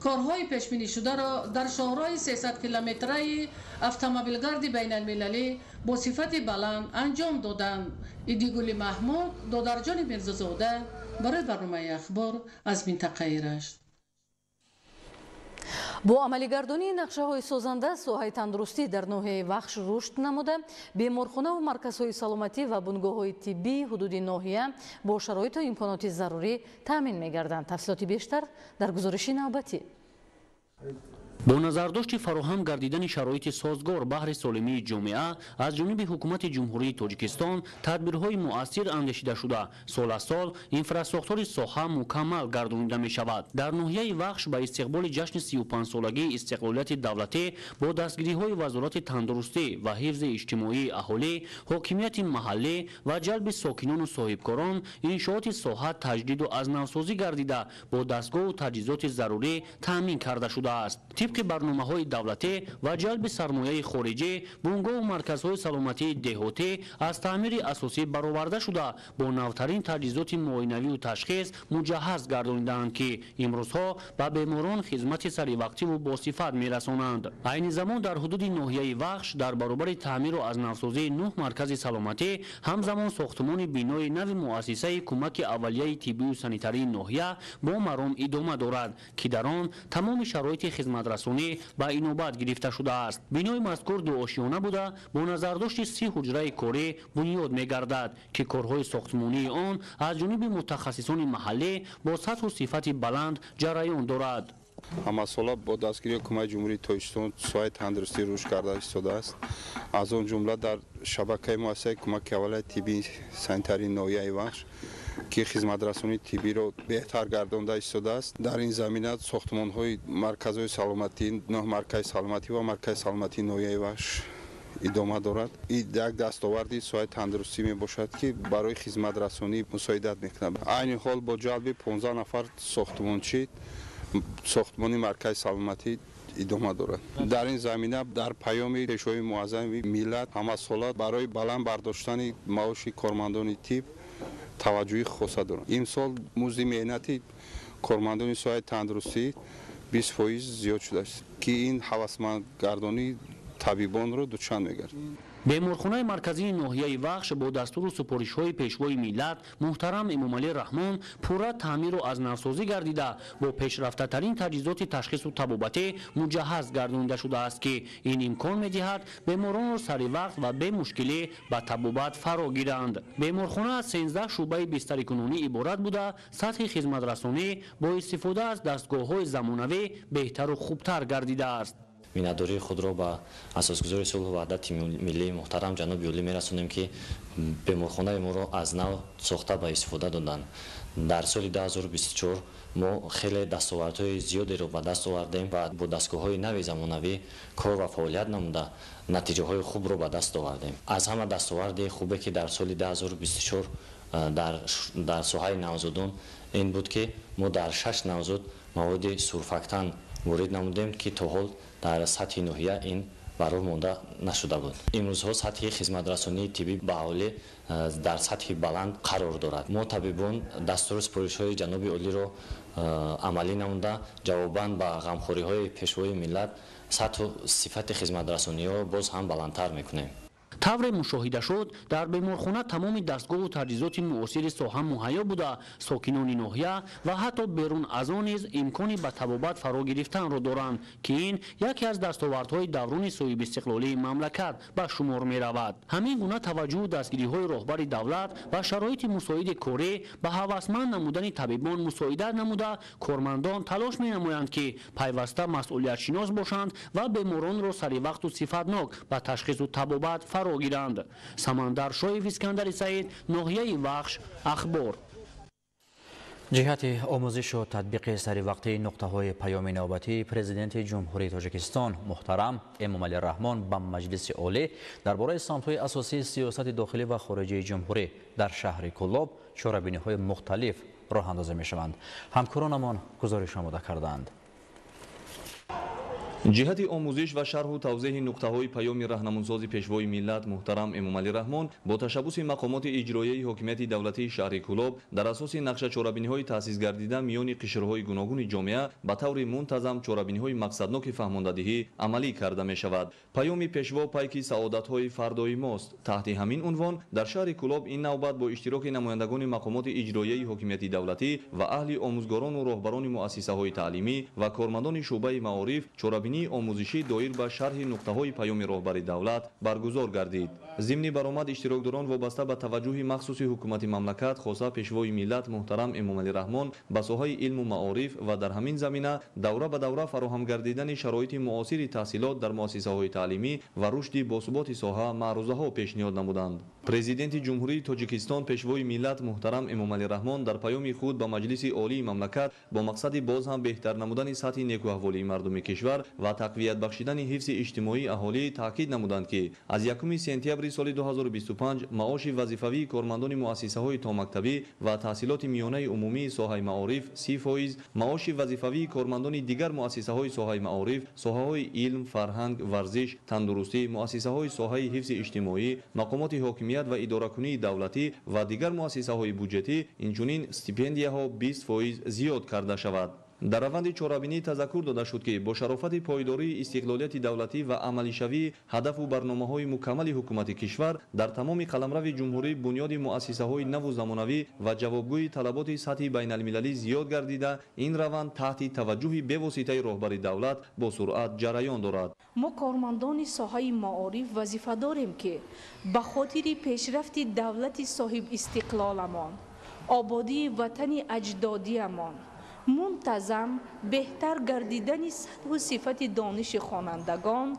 корҳои пешбинишударо дар шоҳроҳи 300 километраи автомобилгарди байналмилалӣ бо сифати баланд анҷом доданд. идигули маҳмуд, додарҷони мирзозода, برای برنامه اخبار از منطقه رشت. با عملیگردانی نقشه‌های سازنده ساحه تندرستی در ناحیه وخش رشد نموده، بیمارخانه و مرکزهای سلامتی و بنگاه‌های طبی حدود ناحیه با شرایط و امکانات ضروری تامین می‌گردند. تفصیلات بیشتر در گزارش نوبتی. با نظرداشت فراهم گردیدن شرایط سازگار بهر سالمی جامعه از جانب حکومت جمهوری تاجیکستان تدبیرهای مؤثر اندیشیده شده سال از سال اینفراسтрукتور ساحه مکمل گردانیده می شود. در ناحیه وخش به استقبال جشن 35 سالگی استقلالیت دولتی با دستگیری های وزارت تندرستی و حفظ اجتماعی اهالی، حاکمیت محلی و جلب ساکنان و صاحبکاران، انشاءات ساحه تجدید و از نوسازی گردیده با دستگاه و تجهیزات ضروری تامین کرده شده است. طبق برنامه‌های دولتی و جلب سرمایه خارجی، بنگاه و مرکزهای سلامتی دهاتی از تعمیر اساسی برآورده شده با نوترین تجهیزات معاینوی و تشخیص مجهز گردانیدند که امروزها به بیماران خدمت سریعوقتی و باصفت می‌رسانند. عین زمان در حدود ناحیه وخش در برابر تعمیر و از نوسازی 9 مرکز سلامتی، همزمان ساختمان بینای نو مؤسسه کمک اولیه طبی و سانیتری ناحیه با مرام ادامه دارد که در آن تمام شرایط خدمت رسانی به اینوبت گرفته شده است. بینای مذکور دو آشیانه بوده با نظرداشت 30 حجره کاری بنیاد می‌گردد که کارهای ساختمانی آن از جانب متخصصان محلی با سطح و صفت بلند جریان دارد. همه سالا با دستگیری حکومت جمهوری تاجیکستان ساحه تندرستی رشد کرده ایستاده است. از آن جمله در شبکه مؤسسه کمک اولیه طبی سانیتری ناحیه وخش که خدمت رسانی طبی را بهتر گردانده ایستاده است. در این زمینه ساختمان های مرکزهای سلامتی، 9 مرکز سلامتی و مرکز سلامتی ناحیه وخش ادامه دارد. این یک دستاوردی ساحه تندرستی می باشد که برای خدمت رسانی مساعدت می‌کند. عین حال با جلب 15 نفر ساختمانچی ساختمان مرکز سلامتی ادامه دارد. در این زمینه در پیام پیشوای معظم ملت همه سالات برای بلند برداشتن معاش کارمندان طب توجهی خاص دارند. امسال مزد مهنتی کارمندان ساحه تندرستی 20% زیاد شده است که این هوسمندگردانی طبیبان را دوچند می‌گردد. بیمارخانه مرکزی ناحیه وخش با دستور و سپارش‌های پیشوای ملت محترم امامعلی رحمان پورا تعمیر و از نوسازی گردیده با پیشرفته‌ترین تجهیزات تشخیص و طبابتی مجهز گردانیده شده است که این امکان می‌دهد بیماران را سریع وقت و به مشکلی به طبابت فرا گیرند. بیمارخانه از 13 شعبه بسترکنونی عبارت بوده سطح خدمت رسانی با استفاده از دستگاه‌های زمانوی بهتر و خوبتر گردیده است. مینادوری خود را به اساسگذار صلح و وحدت ملی محترم جناب یولی میرسونیم که بیمارخانه ما را از نو ساخته به استفاده دادند. در سال 2024 ما خیلی دستاوردهای زیادی را به دست آوردیم و با دستگاه‌های نو زمانوی کار و فعالیت نموده نتیجه‌های خوب را به دست آوردیم. از همه دستاورد خوبی که در سال 2024 در ساحه نوزادان این بود که ما در 6 نوزاد مواد سورفاکتن وارد نمودیم که تا حال در سطح ناحیه این برای مانده نشده بود. امروزها سطح خدمت رسانی طبی به اهالی در سطح بلند قرار دارد. ما طبیبان دستور سپارش‌های جناب عالی را عملی نموده جواباً به غمخوری‌های پیشوای ملت سطح و صفت خدمت رسانی را باز هم بلندتر می‌کنیم. طور مشاهده شد در بیمارخانه تمام دستگاه و تجهیزات معاصر ساحه مهیا بوده ساکنان ناحیه و حتی بیرون از آن نیز امکانی به طبابت فرا گرفتن را دارند که این یکی از دستاوردهای دوران صاحب استقلالی مملکت به شمار می رود. همین گونه توجه و دستگیری های راهبر دولت و شرایط مساعد کاری به هوسمند نمودن طبیبان مساعدت نموده کارمندان تلاش می نمایند که پیوسته مسئولیت شناس باشند و بیماران را سریع وقت و صفتناک به تشخیص و طبابت فرا گیرند. سمندر شایف اسکندر سعید، ناحیه وخش، اخبار. جهت آموزش و تطبیق سریع وقتی نقطه‌های پیام نوبتی پرزیدنت جمهوری تاجیکستان محترم امامعلی رحمان به مجلس عالی درباره سمت‌های اساسی سیاست داخلی و خارجی جمهوری در شهر کلاب چاره‌بینی‌های مختلف راه اندازی می‌شوند. همکارانمان گزارش آماده کردند. ҷиҳати омӯзиш ва шарҳу тавзеҳи нуқтаҳои паёми раҳнамунсози пешвои миллат муҳтарам Эмомалӣ Раҳмон бо ташаббуси мақомоти иҷроияи ҳокимияти давлатии шаҳри Кӯлоб дар асоси нақша чорабиниҳои таъсис гардида миёни қишрҳои гуногуни ҷомеа ба таври мунтазам чорабиниҳои мақсадноки фаҳмондадиҳӣ амалӣ карда мешавад. Паёми пешво пайки саодатҳои фардои мост. таҳти ҳамин унвон дар шаҳри Кӯлоб ин навбат бо иштироки намояндагони мақомоти иҷроияи ҳокимияти давлатӣ ва аҳли омӯзгорону роҳбарони муассисаҳои таълимӣ ва кормандони шуъбаи маориф чорабинии омӯзишӣ доир ба шарҳи нуқтаҳои паёми роҳбари давлат баргузор гардид. зимни баромад иштирокдорон вобаста ба таваҷҷӯҳи махсуси ҳукумати мамлакат хоса пешвои миллат муҳтарам Эмомалӣ Раҳмон ба соҳаи илму маориф ва дар ҳамин замина давра ба давра фароҳам гардидани шароити муосири таҳсилот дар муассисаҳои таълимӣ ва рушди босуботи соҳа маърузаҳо пешниҳод намуданд. Президенти Ҷумҳурии Тоҷикистон пешвои миллат муҳтарам Эмомалӣ Раҳмон дар паёми худ ба Маҷлиси олии мамлакат бо мақсади боз ҳам беҳтар намудани сатҳи некуаҳволии мардуми кишвар ва тақвият бахшидани ҳифзи иҷтимоии аҳолӣ таъкид намуданд, ки аз 1 сентябри соли 2025 маоши вазифавии кормандони муассисаҳои томактабӣ ва таҳсилоти миёнаи умумии соҳаи маориф 30%, маоши вазифавии кормандони дигар муассисаҳои соҳаи маориф, соҳаҳои илм, фарҳанг, варзиш, тандурустӣ, муассисаҳои соҳаи ҳифзи иҷтимоӣ, мақомоти ҳокимият ва идоракунии давлатӣ ва дигар муассисаҳои буҷетӣ, инчунин стипендияҳо 20% зиёд карда шавад. дар раванди чорабинӣ тазаккур дода шуд, ки бо шарофати пойдории истиқлолияти давлатӣ ва амалишавии ҳадафу барномаҳои мукаммали ҳукумати кишвар дар тамоми қаламрави ҷумҳурӣ бунёди муассисаҳои наву замонавӣ ва ҷавобгӯи талаботи сатҳи байналмилалӣ зиёд гардида, ин раванд таҳти таваҷҷӯҳи бевоситаи роҳбари давлат бо суръат ҷараён дорад. мо кормандони соҳаи маориф вазифа дорем, ки ба хотири пешрафти давлати соҳиб истиқлоламон, ободии ватани аҷдодиамон, мунтазам беҳтар гардидани сатҳу сифати дониши хонандагон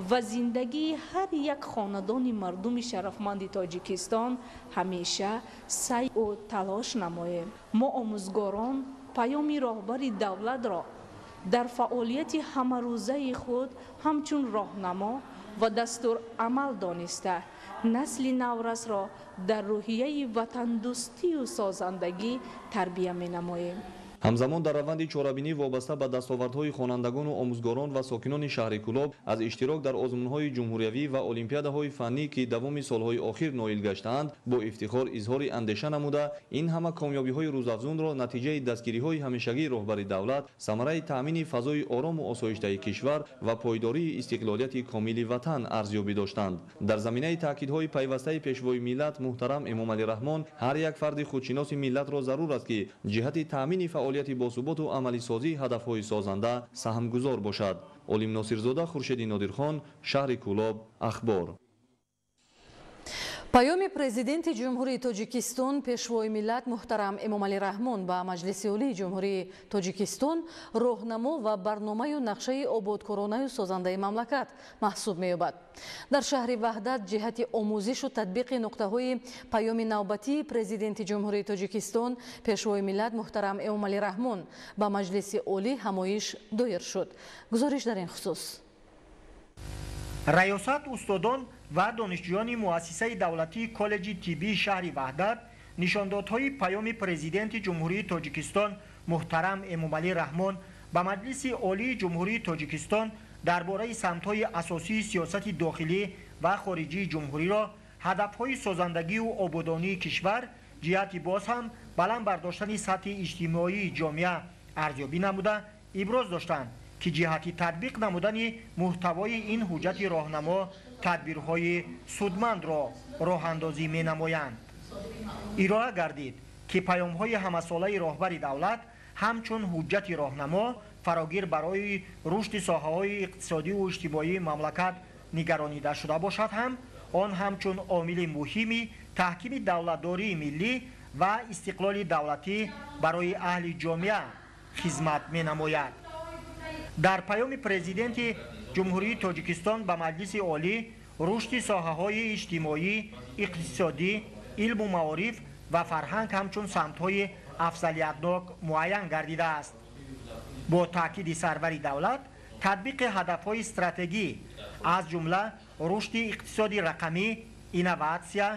ва зиндагии ҳар як хонадони мардуми шарафманди Тоҷикистон ҳамеша сайу талош намоем. мо омӯзгорон паёми роҳбари давлатро дар фаъолияти ҳамарӯзаи худ ҳамчун роҳнамо ва дастурамал дониста насли наврасро дар рӯҳияи ватандӯстию созандагӣ тарбия менамоем. ҳамзамон дар раванди чорабинӣ вобаста ба дастовардҳои хонандагону омӯзгорон ва сокинони шаҳри Кӯлоб аз иштирок дар озмунҳои ҷумҳуриявӣ ва олимпиадаҳои фаннӣ, ки давоми солҳои охир ноил гаштаанд, бо ифтихор изҳори андеша намуда, ин ҳама комёбиҳои рӯзафзунро натиҷаи дастгириҳои ҳамешагии роҳбари давлат, самараи таъмини фазои орому осоиштаи кишвар ва пойдории истиқлолияти комили ватан арзёбӣ доштанд. дар заминаи таъкидҳои пайвастаи пешвои миллат муҳтарам Эмомалӣ Раҳмон, ҳар як фарди худшиноси миллатро зарур аст, ки ҷиҳати таъмини фаъолияти босуботу амалисозии ҳадафҳои созанда саҳмгузор бошад. Олим Носирзода, Хуршеди Нодирхон, шаҳри Кӯлоб, Ахбор. паёми президенти ҷумҳурии Тоҷикистон пешвои миллат муҳтарам Эмомалӣ Раҳмон ба Маҷлиси олии ҷумҳурии Тоҷикистон роҳнамо ва барномаю нақшаи ободкоронаю созандаи мамлакат маҳсуб меёбад. дар шаҳри Ваҳдат ҷиҳати омӯзишу татбиқи нуқтаҳои паёми навбатии президенти ҷумҳурии Тоҷикистон пешвои миллат муҳтарам Эмомалӣ Раҳмон ба Маҷлиси олӣ ҳамоиш доир шуд. гузориш дар ин хусус. раёсат устодон ва донишҷӯёни муассисаи давлатии коллеҷи тиббии шаҳри Ваҳдат нишондодҳои паёми президенти ҷумҳурии Тоҷикистон муҳтарам Эмомалӣ Раҳмон ба Маҷлиси олии ҷумҳурии Тоҷикистон дар бораи самтҳои асосии сиёсати дохилӣ ва хориҷии ҷумҳуриро, ҳадафҳои созандагию ободонии кишвар, ҷиҳати боз ҳам баланд бардоштани сатҳи иҷтимоии ҷомеа арзёбӣ намуда иброз доштанд, ки ҷиҳати татбиқ намудани муҳтавои ин ҳуҷҷати роҳнамо тадбирҳои судмандро роҳандозӣ менамоянд. ироа гардид, ки паёмҳои ҳамасолаи роҳбари давлат ҳамчун ҳуҷҷати роҳнамо фарогир барои рушди соҳаҳои иқтисодиву иҷтимоии мамлакат нигаронида шуда бошад ҳам, он ҳамчун омили муҳими таҳкими давлатдории миллӣ ва истиқлоли давлатӣ барои аҳли ҷомеа хизмат менамояд. дар паёми президенти ҷумҳурии Тоҷикистон ба Маҷлиси олӣ рушди соҳаҳои иҷтимоӣ, иқтисодӣ, илму маориф ва фарҳанг ҳамчун самтҳои афзалиятнок муайян гардидааст. бо таъкиди сарвари давлат, татбиқи ҳадафҳои стратегӣ аз ҷумла рушди иқтисоди рақамӣ, инноватсия,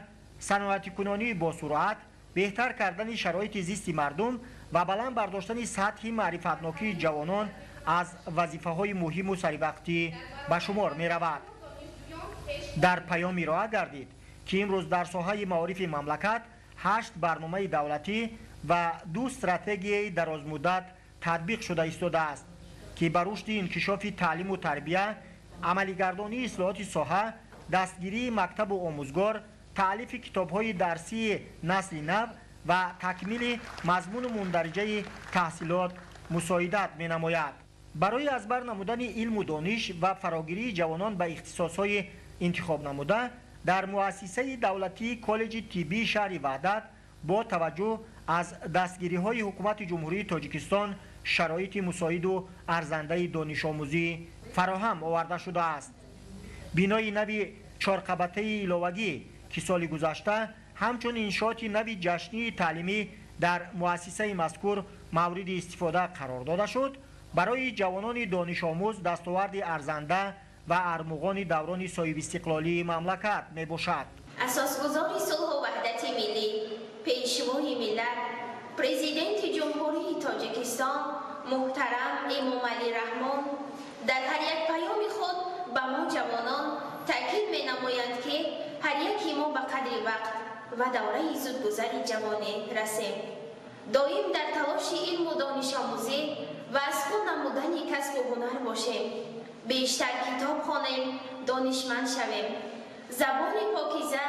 саноатикунонии босуръат, беҳтар кардани шароити зисти мардум ва баланд бардоштани сатҳи маърифатнокии ҷавонон از وظیفه‌های مهم و سریوقتی به شمار می‌رود. در پیامی راه گردید که امروز در ساحه معارف مملکت 8 برنامه دولتی و 2 استراتژی درازمدت تطبیق شده ایستاده است که بر رشد انکشاف تعلیم و تربیت، عملی‌گردانی اصلاحات ساحه، دستگیری مکتب و آموزگار، تألیف کتاب‌های درسی نسل نو و تکمیل مضمون مندرجه تحصیلات مساعدت می‌نماید. برای از بر نمودن علم و دانش و فراگیری جوانان به اختصاص‌های انتخاب نموده، در مؤسسه دولتی کالج طبی شهر وحدت با توجه از دستگیری‌های حکومت جمهوری تاجیکستان شرایط مساعد و ارزنده دانش آموزی فراهم آورده شده است. بینای نوی 4 قبطه علاوگی که سال گذشته همچون انشاءات نوی جشنی تعلیمی در مؤسسه مذکور مورد استفاده قرار داده شد، برای جوانان دانش آموز دستاورد ارزنده و ارمغان دوران صاحب استقلالی مملکت می باشد. اساسگزار صلح و وحدت ملی، پیشروی ملت، پرزیدنت جمهوری تاجیکستان محترم امامعلی رحمان در هر یک پیام خود به ما جوانان تاکید می نمایند که هر یکی ما به قدر وقت و دوره زودگذر جوانی رسیم. دائم در تلاش علم و دانش آموزی و از خود نمودن کسب و هنر باشیم. بیشتر کتاب خوانیم، دانشمند شویم. زبان پاکیزه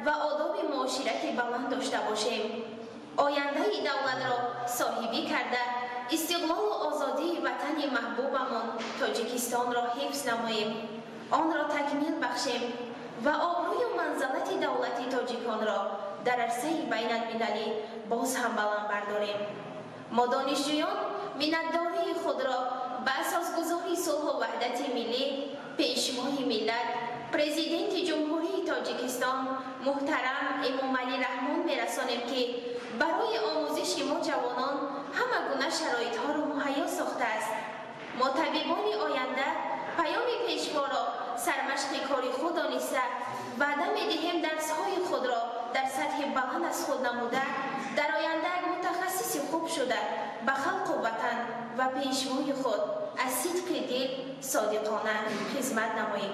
و آداب معاشرت بلند داشته باشیم. آینده دولت را صاحبی کرده استقلال و آزادی وطن محبوبمان تاجیکستان را حفظ نماییم، آن را تکمیل بخشیم و آبروی و منزلت دولت تاجیکان را در عرصه بین المللی باز هم بلند برداریم. ما دانشجویان منتداری خود را به اساسگزاری صلح و وحدت ملی، پیشوای ملت، پرزیدنت جمهوری تاجیکستان محترم امامعلی رحمان میرسانیم که برای آموزش ما جوانان همه گونه شرایط ها را مهیا ساخته است. ما طبیبان آینده پیام پیشوا را سرمشق کاری خود دانسته وعده می‌دهیم درس‌های خود را در سطح بلند از خود نموده در آینده متخصص خوب شده به خلق و وطن و پیشوای خود از صدق دل صادقانه خدمت نماییم.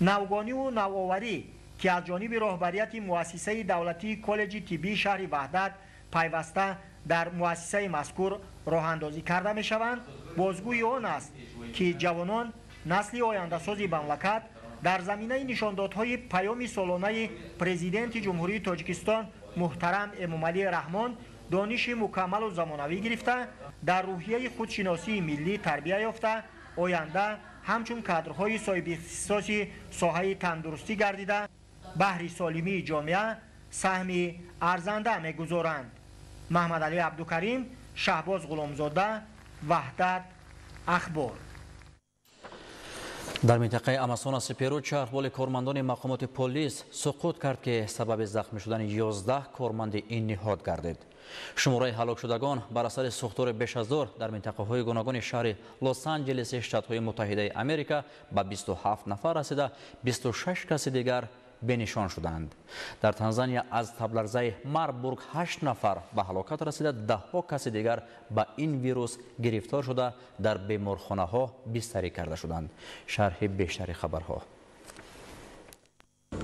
نوگانی و نوآوری که از جانب رهبریت مؤسسه دولتی کالج طبی شهر وحدت پیوسته در مؤسسه مذکور راه اندازی کرده می شوند، بازگوی آن است که جوانان نسل آینده سازی مملکت در زمینه نشاندادهای پیام سالانه پرزیدنت جمهوری تاجیکستان محترم امامعلی رحمان دانش مکمل و زمانوی گرفته در روحیه خودشناسی ملی تربیت یافته آینده همچون کادرهای صاحب اختصاصی ساحه تندرستی گردیده بهر سالمی جامعه سهمی ارزنده می‌گذارند. محمد علی عبدالکریم، شهباز غلامزاده، وحدت اخبار. در منطقه اماسون سپیرو چرخبال کارمندان مقامات پلیس سقوط کرد که سبب زخمی شدن 11 کارمند این نهاد گردید. شماره هلاک شدگان بر اثر سوختور بیش از دور در منطقه های گوناگون شهر لس آنجلس شتات های متحده امریکا به 27 نفر رسیده 26 کس دیگر بنشان شدند. در تانزانیا از تبلرزه ماربورگ 8 نفر به هلاکت رسیده 10 کس دیگر به این ویروس گرفتار شده در بیمارخانه ها بستری کرده شدند. شرح بیشتر خبرها.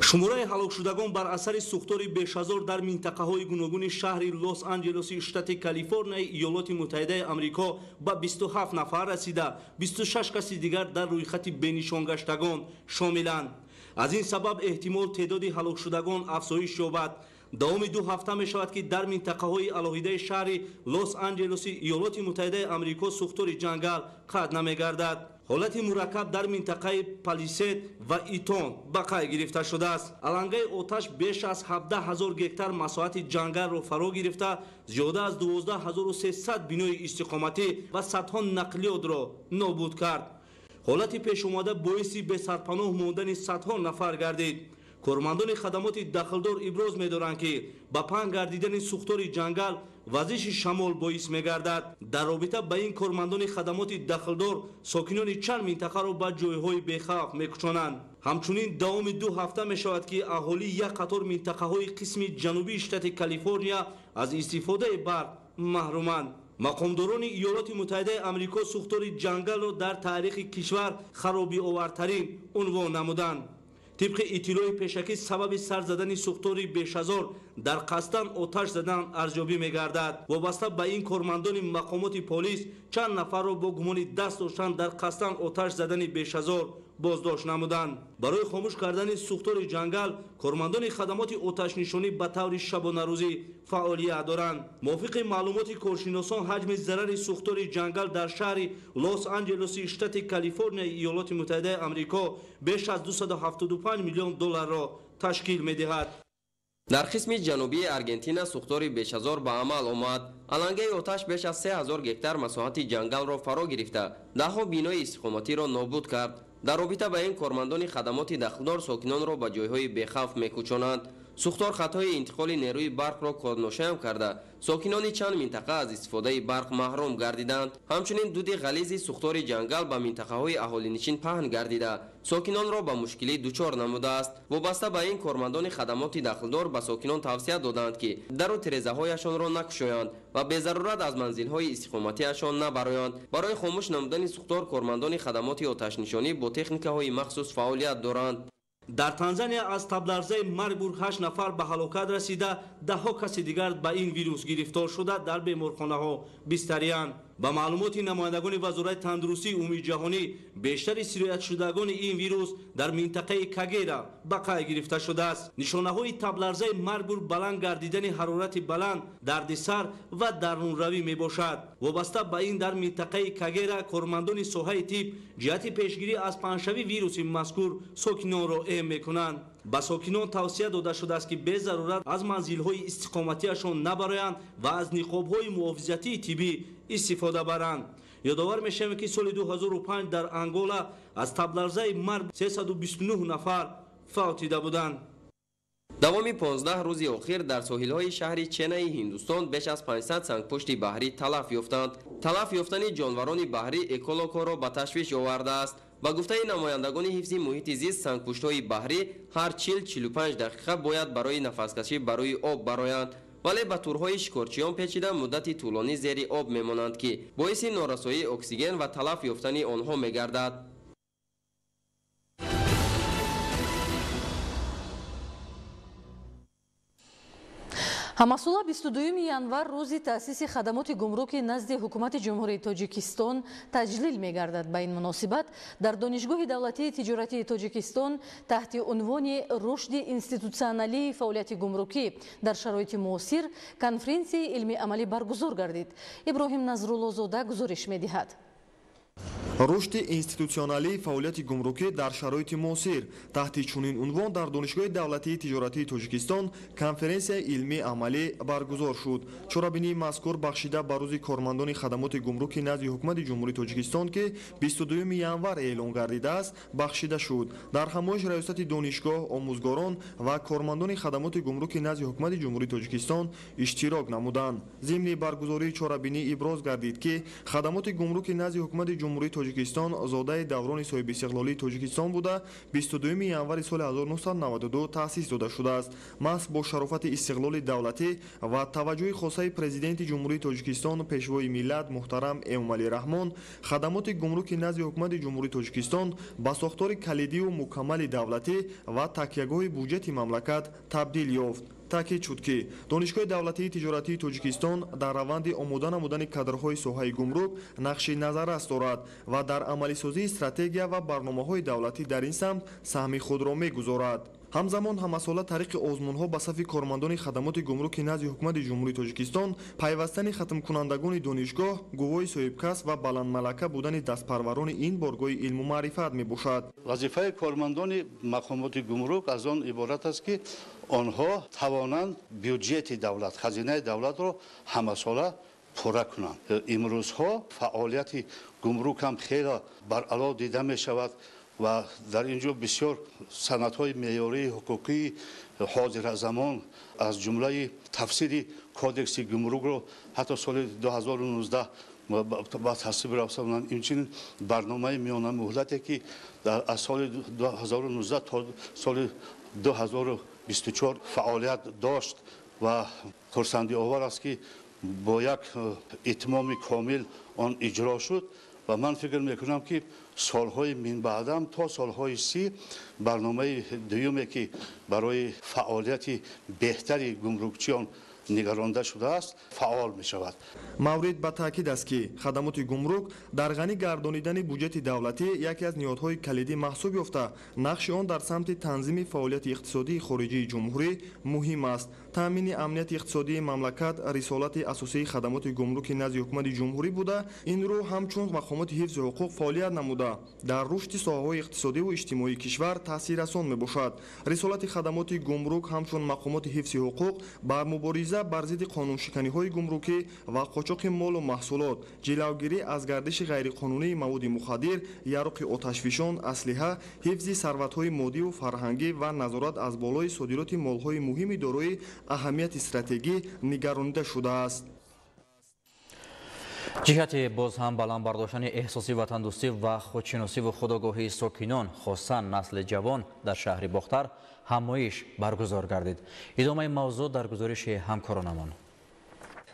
شماره هلاک شدگان بر اثر سوختور بیش از دور در منطقه های گوناگون شهر لس آنجلس شتات کالیفرنیا ایالات متحده آمریکا به 27 نفر رسیده 26 کس دیگر در روی خط بنشان گشتگان شاملند. از این سبب احتمال تعداد هلاک شدگان افزایش یابد. دوام 2 هفته می شود که در منطقه های علاهیده شهر لس آنجلس ایالات متحده آمریکا سوختور جنگل قطع نمی گردد. حالت مرکب در منطقه پالیسید و ایتون بقای گرفته شده است. علنگه آتش بیش از 17,000 گکتار مساحت جنگل را فرا گرفته زیاده از 12,300 بینای استقامتی و صدها نقلیات را نابود کرد. حالت پیش اومده باعث به سرپناه ماندن صدها نفر گردید. کارمندان خدمات داخلدار ابراز می‌دارند که با پنگ گردیدن سوختور جنگل وزش شمال باعث می‌گردد. در رابطه با این کارمندان خدمات داخلدار ساکنان چند منطقه را به جایهای بی‌خوف می‌کشانند. همچنین دوام 2 هفته می‌شود که اهالی یک قطار منطقه‌های قسم جنوبی شتات کالیفرنیا از استفاده برق محرومند. мақомдорони иёлоти муттаҳидаи амрико сӯхтори ҷангалро дар таърихи кишвар харобиовартарин унвон намуданд. طبق اطلاع پیشکی سبب سر زدن سوختوری بیش از در قصدن آتش زدن ارزیابی می‌گردد. وابسته به این کارمندان مقامات پلیس چند نفر را با گمان دست داشتن در قصدن آتش زدن بیش از بازداشت نمودند. برای خاموش کردن سوختور جنگل کارمندان خدمات آتش نشانی به طور شبانه روزی فعالیت دارند. موافق معلومات کارشناسان حجم ضرر سوختور جنگل در شهر لس آنجلس شتات کالیفرنیا ایالات متحده آمریکا بیش از 275 میلیون دلار را تشکیل می‌دهد. در قسم جنوبی ارژانتین سوختوری بیش از به عمل آمد. علنگه آتش بیش از 3000 گکتار مساحت جنگل را فرا گرفته دهها بینای استقامتی را نابود کرد. در رابطه با این کارمندان خدمات دخلدار ساکنان را به جایهای بی‌خوف می‌کوچانند. سوختار خطای انتقال نیروی برق را کارنشین کرده ساکنان چند منطقه از استفاده برق محروم گردیدند. همچنین دود غلیظ سوختار جنگل به منطقه‌های اهالی‌نشین پهن گردیده ساکنان را به مشکلی دچار نموده است. وابسته به این کارمندان خدمات دخلدار به ساکنان توصیه دادند که در و ترزه‌هایشان را نکشایند و به ضرورت از منزل‌های استقامتیشان نبرایند. برای خاموش نمودن سوختار کارمندان خدمات آتش نشانی با تکنیک‌های مخصوص فعالیت دارند. در تانزانیا از تبلرزه مربور 8 نفر به هلاکت رسیده، دهها کسی دیگر به این ویروس گرفتار شده در بیمارخانه‌ها بستری‌اند. با معلومات نمایندگان وزارت تندرستی عمومی جهانی بیشتر سرایت شدگان این ویروس در منطقه کاگیرا به قید گرفته شده است. نشانه‌های تبلرزه مربور بلند گردیدن حرارت بلند، دردسر و درونروی میباشد. وابسته به این در منطقه کاگیرا کارمندان ساحه طب جهت پیشگیری از پنه‌شوی ویروس مذکور ساکنان را اعلام می‌کنند. با ساکنان توصیه داده شده است که به ضرورت از منزل‌های استقامتیشان نبرایند و از نقاب‌های محافظتی طبی استفاده برند. یادآور می‌شویم که سال 2005 در انگولا از تبلرزه مرگ 329 نفر فوت دیده بودند. دوام 15 روز اخیر در ساحل‌های شهر چنئی هندوستان بیش از 500 سنگپشت بحری تلف یافتند. تلف یافتن جانوران بحری اکولوگ‌ها را به تشویش آورده است. با گفته نمایندگان حفظ محیط زیست سنگپشت‌های بحری هر 40-45 دقیقه باید برای نفس‌کشی برای آب برآیند، ولی به تورهای شکارچیان پیچیده مدت طولانی زیر آب میمانند که باعث نارسایی اکسیژن و تلف یافتن آنها میگردد. ҳамасола 22 январ рӯзи таъсиси хадамоти гумруки назди ҳукумати ҷумҳурии тоҷикистон таҷлил мегардад. ба ин муносибат дар донишгоҳи давлатии тиҷоратии тоҷикистон таҳти унвони рушди институтсионалии фаъолияти гумрукӣ дар шароити муосир конференсияи илми амалӣ баргузор гардид. иброҳим назруллозода гузориш медиҳад. рушди институтсионалии фаъолияти гумрукӣ дар шароити муосир таҳти чунин унвон дар донишгоҳи давлатии тиҷоратии тоҷикистон конференсияи илмии амалӣ баргузор шуд. чорабинии мазкур бахшида ба рӯзи кормандони хадамоти гумруки назди ҳукумати ҷумҳурии тоҷикистон ки 22 январ эълон гардидааст бахшида шуд. дар ҳамоиш раёсати донишгоҳ омӯзгорон ва кормандони хадамоти гумруки назди ҳукумати ҷумҳурии тоҷикистон иштирок намуданд. зимни баргузории чорабинӣ иброз гардид ки хадамоти гумруки назди ҳукумати ҷумҳурии тоҷикистон зодаи даврони соҳибистиқлолии тоҷикистон буда 22 январи соли 1992 таъсис дода шудааст. маҳз бо шарофати истиқлоли давлатӣ ва таваҷҷуҳи хосаи президенти ҷумҳурии тоҷикистон пешвои миллат муҳтарам Эмомалӣ Раҳмон хадамоти гумруки назди ҳукумати ҷумҳурии тоҷикистон ба сохтори калидию мукаммали давлатӣ ва такягоҳи буҷети мамлакат табдил ёфт. таъкид шуд ки донишгоҳи давлатии тиҷоратии тоҷикистон дар раванди омода намудани кадрҳои соҳаи гумрук нақши назаррас дорад ва дар амалисозии стратегия ва барномаҳои давлатӣ дар ин самт саҳми худро мегузорад. ҳамзамон ҳамасола тариқи озмунҳо ба сафи кормандони хадамоти гумруки назди ҳукумати ҷумҳурии тоҷикистон пайвастани хатмкунандагони донишгоҳ гувоҳи соҳибкасб ва баландмалака будани дастпарварони ин боргоҳи илму маърифат мебошад. вазифаи кормандони мақомоти гумрук аз он иборат аст ки онҳо тавонанд бюджети давлат хазинаи давлатро ҳамасола пурра кунанд. имрӯзҳо фаъолияти гумрук ҳам хеле баръало дида мешавад ва дар ин ҷо бисёр санадҳои меъёрии ҳуқуқии ҳозиразамон аз ҷумлаи тафсири кодекси гумрукро ҳатто соли 2019 ба тасвиб расонанд. инчунин барномаи миёнамуҳлате ки аз соли 2019 то соли 2024 фаъолият дошт ва хурсандиовар аст ки با یک اتمام کامل آن اجرا شد و من فکر میکنم که سالهای من بعدم تا سالهای 30 برنامه دومی که برای فعالیت بهتری گمرکچیان نگرانده شده است فعال می شود. маврид ба таъкид аст ки хадамоти гумрук дар ғанӣ гардонидани буҷети давлатӣ яке аз ниҳодҳои калидӣ маҳсуб ёфта нақши он дар самти танзими фаъолияти иқтисодии хориҷии ҷумҳурӣ муҳим аст. таъмини амнияти иқтисодии мамлакат рисолати асосии хадамоти гумруки назди ҳукумати ҷумҳурӣ буда ин рӯ ҳамчун мақомоти ҳифзи ҳуқуқ фаъолият намуда дар рушди соҳаҳои иқтисодиву иҷтимоии кишвар таъсиррасон мебошад. рисолати хадамоти гумрук ҳамчун мақомоти ҳифзи ҳуқуқ бар мубориза бар зидди қонуншиканиҳои гумрукӣ ва қочоқи молу маҳсулот, ҷилавгирӣ аз гардиши ғайриқонунии маводи мухаддир, яруқи оташфишон, аслиҳа, ҳифзи сарватҳои моддиву фарҳангӣ ва назорат аз болои содироти молҳои муҳими дорои аҳамияти стратегӣ нигаронида шудааст. ҷиҳати боз ҳам баланд бардоштани эҳсоси ватандӯстӣ ва худшиносиву худогоҳии сокинон хосан насли ҷавон дар шаҳри Бохтар ҳамоиш баргузор гардид. идомаи мавзӯъ дар гузориши ҳамкоронамон.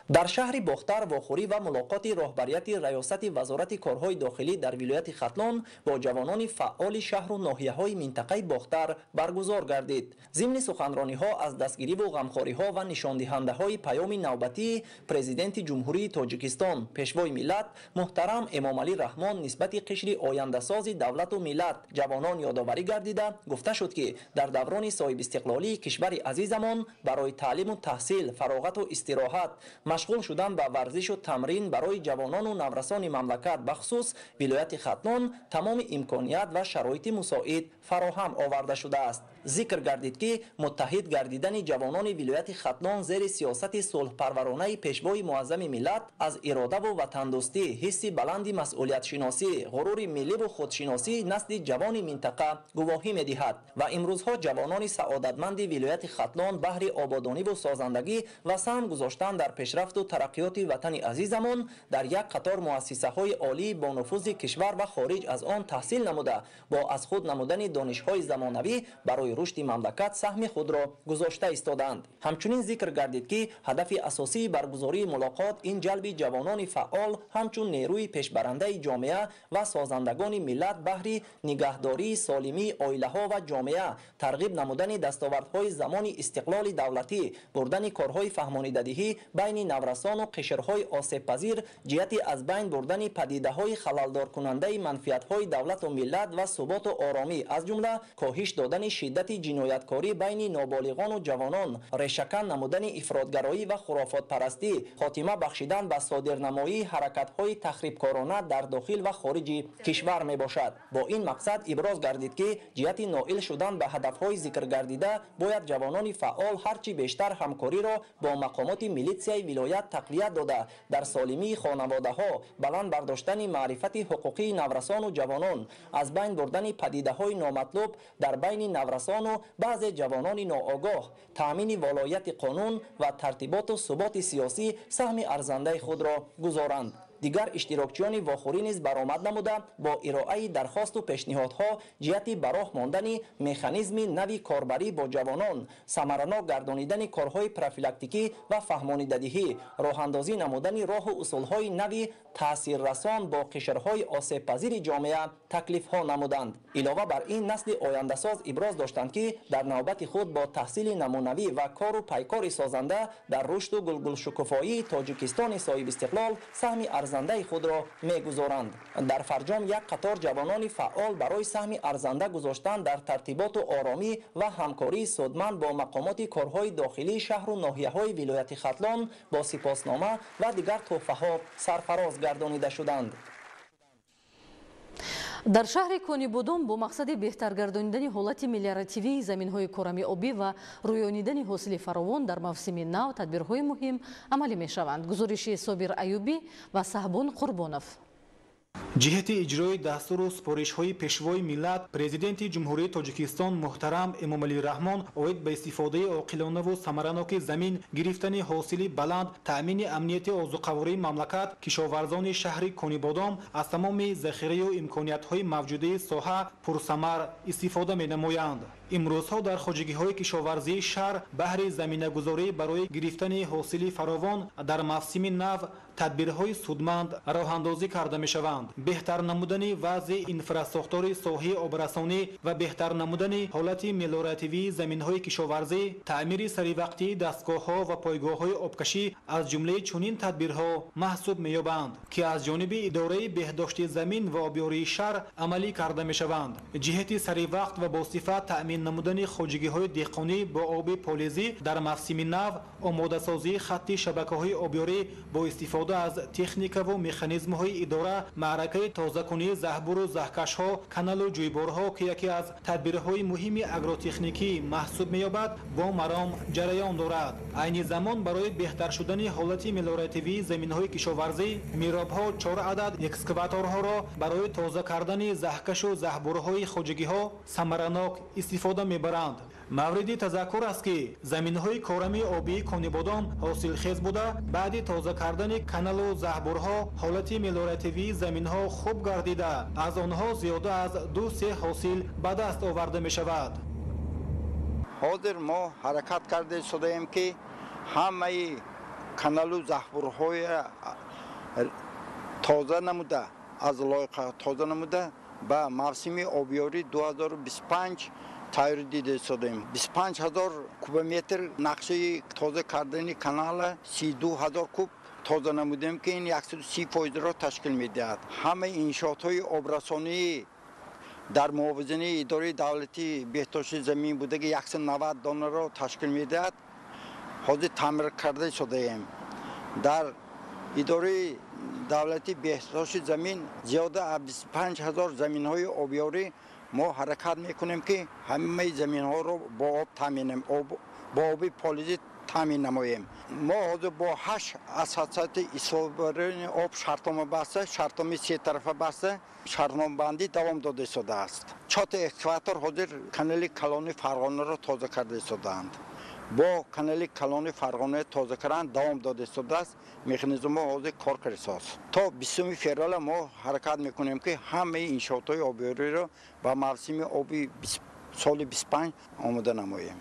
дар шаҳри бохтар вохӯрӣ ва мулоқоти роҳбарияти раёсати вазорати корҳои дохилӣ дар вилояти хатлон бо ҷавонони фаъоли шаҳру ноҳияҳои минтақаи бохтар баргузор гардид. зимни суханрониҳо аз дастгириву ғамхориҳо ва нишондиҳандаҳои паёми навбатии президенти ҷумҳурии тоҷикистон пешвои миллат муҳтарам эмомалӣ раҳмон нисбати қишри ояндасози давлату миллат ҷавонон ёдоварӣ гардида гуфта шуд ки дар даврони соҳибистиқлолии кишвари азизамон барои таълиму таҳсил фароғату истироҳат машғул шудан ба варзишу тамрин барои ҷавонону наврасони мамлакат бахусус вилояти хатлон тамоми имконият ва шароити мусоид фароҳам оварда шудааст. зикр гардид ки муттаҳид гардидани ҷавонони вилояти хатлон зери сиёсати сулҳпарваронаи пешвои муаззами миллат аз иродаvu ватандӯстӣ ҳисси баланди масъулиятшиносӣ ғурури милливу худшиносӣ насди ҷавони минтақа гувоҳӣ медиҳад ва имрӯзҳо ҷавонони саодатманди вилояти хатлон баҳри ободониву созандагӣ ва саҳм гузоштан дар пешрафту тараққиёти ватани азизамон дар як қатор муассисаҳои олӣ бо нуфузи кишвар ва хориҷ аз он таҳсил намуда бо аз худ намудани донишҳои замонавӣ барои рушди мамлакат саҳми худро гузошта истоданд. ҳамчунин зикр гардид ки ҳадафи асосии баргузории мулоқот ин ҷалби ҷавонони фаъол ҳамчун нерӯи пешбарандаи ҷомеа ва созандагони миллат баҳри нигаҳдории солимии оилаҳо ва ҷомеа, тарғиб намудани дастовардҳои замони истиқлоли давлатӣ, бурдани корҳои фаҳмонидадиҳӣ байни наврасону қишрҳои осебпазир ҷиҳати аз байн бурдани падидаҳои халалдоркунандаи манфиатҳои давлату миллат ва суботу оромӣ, аз ҷумла коҳиш додани шиддати ҷинояткорӣ байни ноболиғону ҷавонон, решакан намудани ифротгароӣ ва хурофотпарастӣ, хотима бахшидан ба содирнамоии ҳаракатҳои тахрибкорона дар дохил ва хориҷи кишвар мебошад. бо ин мақсад иброз гардид ки ҷиҳати ноил шудан ба ҳадафҳои зикргардида бояд ҷавонони фаъол ҳарчи бештар ҳамкориро бо мақомоти милитсияи вилоят тақвият дода дар солимии хонаводаҳо, баланд бардоштани маърифати ҳуқуқии наврасону ҷавонон, аз байн бурдани падидаҳои номатлуб дар байни наврасону баъзе ҷавонони ноогоҳ, таъмини волояти қонун ва тартиботу суботи сиёсӣ саҳми арзандаи худро гузоранд. дигар иштирокчиёни вохӯрӣ низ баромад намуда бо ироаи дархосту пешниҳодҳо ҷиҳати ба роҳ мондани механизми нави корбарӣ бо ҷавонон, самаранок гардонидани корҳои профилактикӣ ва фаҳмонидадиҳӣ, роҳандозӣ намудани роҳу усулҳои нави таъсиррасон бо қишрҳои осебпазири ҷомеа таклифҳо намуданд. илова бар ин насли ояндасоз иброз доштанд ки дар навбати худ бо таҳсили намунавӣ ва кору пайкори созанда дар рушду гулгулшукуфоии тоҷикистони соҳибистиқлол саҳми арзандаи худро мегузоранд. дар фарҷом як қатор ҷавонони фаъол барои саҳми арзанда гузоштан дар тартиботу оромӣ ва ҳамкории судманд бо мақомоти корҳои дохилии шаҳру ноҳияҳои вилояти хатлон бо сипоснома ва дигар тӯҳфаҳо сарфароз гардонида шуданд. дар шаҳри Конибудон бо мақсади беҳтар гардонидани ҳолати мелиоративии заминҳои кӯрами обӣ ва рӯёнидани ҳосили фаровон дар мавсими нав тадбирҳои муҳим амалӣ мешаванд. гузориши Собир Аюбӣ ва Саҳбон Қурбонов. ҷиҳати иҷрои дастуру супоришҳои пешвои миллат президенти ҷумҳурии тоҷикистон муҳтарам эмомалӣ раҳмон оид ба истифодаи оқилонаву самараноки замин гирифтани ҳосили баланд таъмини амнияти озуқавории мамлакат кишоварзони шаҳри конибодом аз тамоми захираю имкониятҳои мавҷудаи соҳа пурсамар истифода менамоянд. имрӯзҳо дар хоҷагиҳои кишоварзии шаҳр баҳри заминагузорӣ барои гирифтани ҳосили фаровон дар мавсими нав тадбирҳои судманд роҳандозӣ карда мешаванд. беҳтар намудани вазъи инфраструктури соҳаи обрасонӣ ва беҳтар намудани ҳолати мелиоративии заминҳои кишоварзӣ, таъмири саривақтии дастгоҳҳо ва пойгоҳҳои обкашӣ аз ҷумлаи чунин тадбирҳо маҳсуб меёбанд, ки аз ҷониби идораи беҳдошти замин ва обёрии шаҳр амалӣ карда мешаванд. ҷиҳати саривақт ва босифат таъмин намудани хоҷагиҳои деҳқонӣ бо оби полизӣ дар мавсими нав, омодасозии хатти шабакаҳои обёрӣ бо истифода аз техникаву механизмҳои идора, маъракаи тозакунии заҳбуру заҳкашҳо, каналу ҷӯйборҳо ки яке аз тадбирҳои муҳими агротехникӣ маҳсуб меёбад, бо маром ҷараён дорад. айни замон барои беҳтар шудани ҳолати мелиоративии заминҳои кишоварзӣ, миробҳо 4 адад экскаваторҳоро барои тоза кардани заҳкашу заҳбурҳои хоҷагиҳо самаранок истифода мебаранд. мавриди тазаккур аст ки заминҳои корами обии конибодом ҳосилхез буда, баъди тоза кардани каналу заҳбурҳо ҳолати мелиоративии заминҳо хуб гардида, аз онҳо зиёда аз 2-3 ҳосил ба даст оварда мешавад. ҳозир мо ҳаракат карда истодаем ки ҳамаи каналу заҳбурҳои тоза намуда, аз лойқа тоза намуда ба мавсими обёрӣ 2025 тайёрӣ дида истодаем. 25 000 кубометр нақшаи тоза кардани канала 32 000 куб тоза намудем ки ин 130%-ро ташкил медиҳад. ҳамаи иншоотҳои обрасонии дар муовизини идораи давлати беҳдошти замин будаги 190 донаро ташкил медиҳад. ҳозир таъмир карда истодаем. дар идораи давлати беҳдошти замин зиёда аз 25 000 заминҳои обёрӣ мо ҳаракат мекунем ки ҳамаи заминҳоро бо об таъминем, бо оби полизӣ таъмин намоем. мо ҳозир бо 8 ассоатсияти истифодаи об шартнома баста, шартноми 3 тарафа баста шартномабандӣ давом дода истодааст. 4 экскаватор ҳозир канали Калони Фарғонаро тоза карда истодаанд. бо канали Калони Фарғона тоза кардан давом дода истодааст. механизмҳо ҳозир кор кардааст. то 20 феврал мо ҳаракат мекунем ки ҳамаи иншоотҳои обёриро ба мавсими оби соли 25 омода намоем.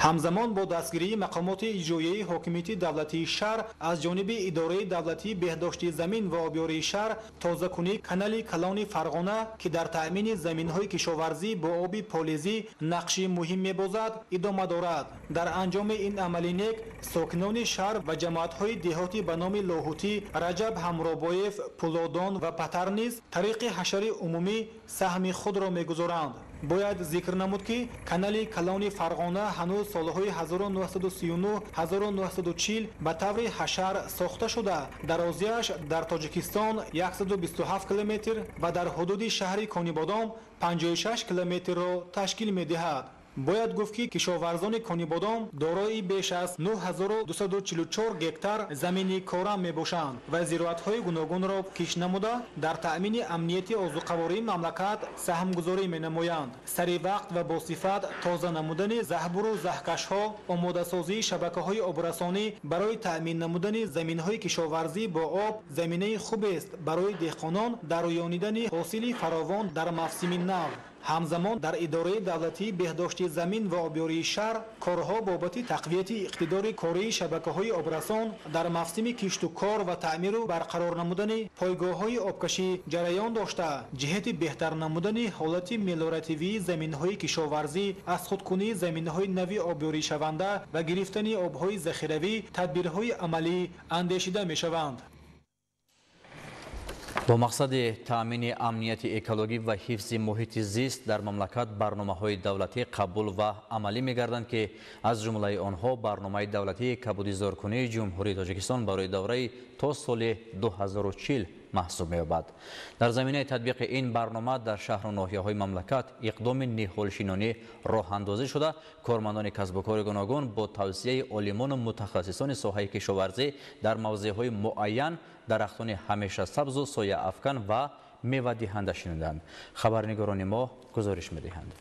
ҳамзамон бо дастгирии мақомоти иҷроияи ҳокимияти давлатии шаҳр аз ҷониби идораи давлатии беҳдошти замин ва обёрии шаҳр тозакунии канали Калони Фарғона ки дар таъмини заминҳои кишоварзӣ бо оби полизӣ нақши муҳим мебозад, идома дорад. дар анҷоми ин амали нек сокинони шаҳр ва ҷамоатҳои деҳотӣ ба номи Лоҳутӣ, Раҷаб Ҳамробоев, Пулодон ва Патар низ тариқи ҳашари умумӣ саҳми худро мегузоранд. бояд зикр намуд ки канали Калони Фарғона ҳанӯз солҳои 1939-1940 ба таври ҳашар сохта шуда, дарозиаш дар Тоҷикистон 127 километр ва дар ҳудуди шаҳри Конибодом 56 километрро ташкил медиҳад. бояд гуфт ки кишоварзони Конибодом дорои беш аз 9244 гектар замини корам мебошанд ва зироатҳои гуногунро киш намуда дар таъмини амнияти озуқавории мамлакат саҳмгузорӣ менамоянд. саривақт ва босифат тоза намудани заҳбуру заҳкашҳо, омодасозии шабакаҳои обрасонӣ барои таъмин намудани заминҳои кишоварзӣ бо об заминаи хубест барои деҳқонон дар рӯёнидани ҳосили фаровон дар мавсими нав. ҳамзамон дар идораи давлатии беҳдошти замин ва обёрии шаҳр корҳо бобати тақвияти иқтидори кории шабакаҳои обрасон дар мавсими кишту кор ва таъмиру барқарор намудани пойгоҳҳои обкашӣ ҷараён дошта, ҷиҳати беҳтар намудани ҳолати мелиоративии заминҳои кишоварзӣ, аз худкунии заминҳои нави обёришаванда ва гирифтани обҳои захиравӣ тадбирҳои амалӣ андешида мешаванд. با مقصد تأمین امنیت اکولوژی و حفظ محیط زیست در مملکت برنامه‌های دولتی قبول و عملی می‌گردند که از جمله آنها برنامه دولتی کبودی زورکنی جمهوری تاجیکستان برای دوره تا سال 2040 محسوب می‌یابد. در زمینه تطبیق این برنامه در شهر و ناحیه‌های مملکت اقدام نهالشینانه راه اندازی شده. کارمندان کسب و کار گوناگون با توصیه عالمان و متخصصان ساحه کشاورزی در موضع‌های معین درختان همیشه سبز و سایه افکن و میوه دهنده شنیدند. خبرنگاران ما گزارش می‌دهند.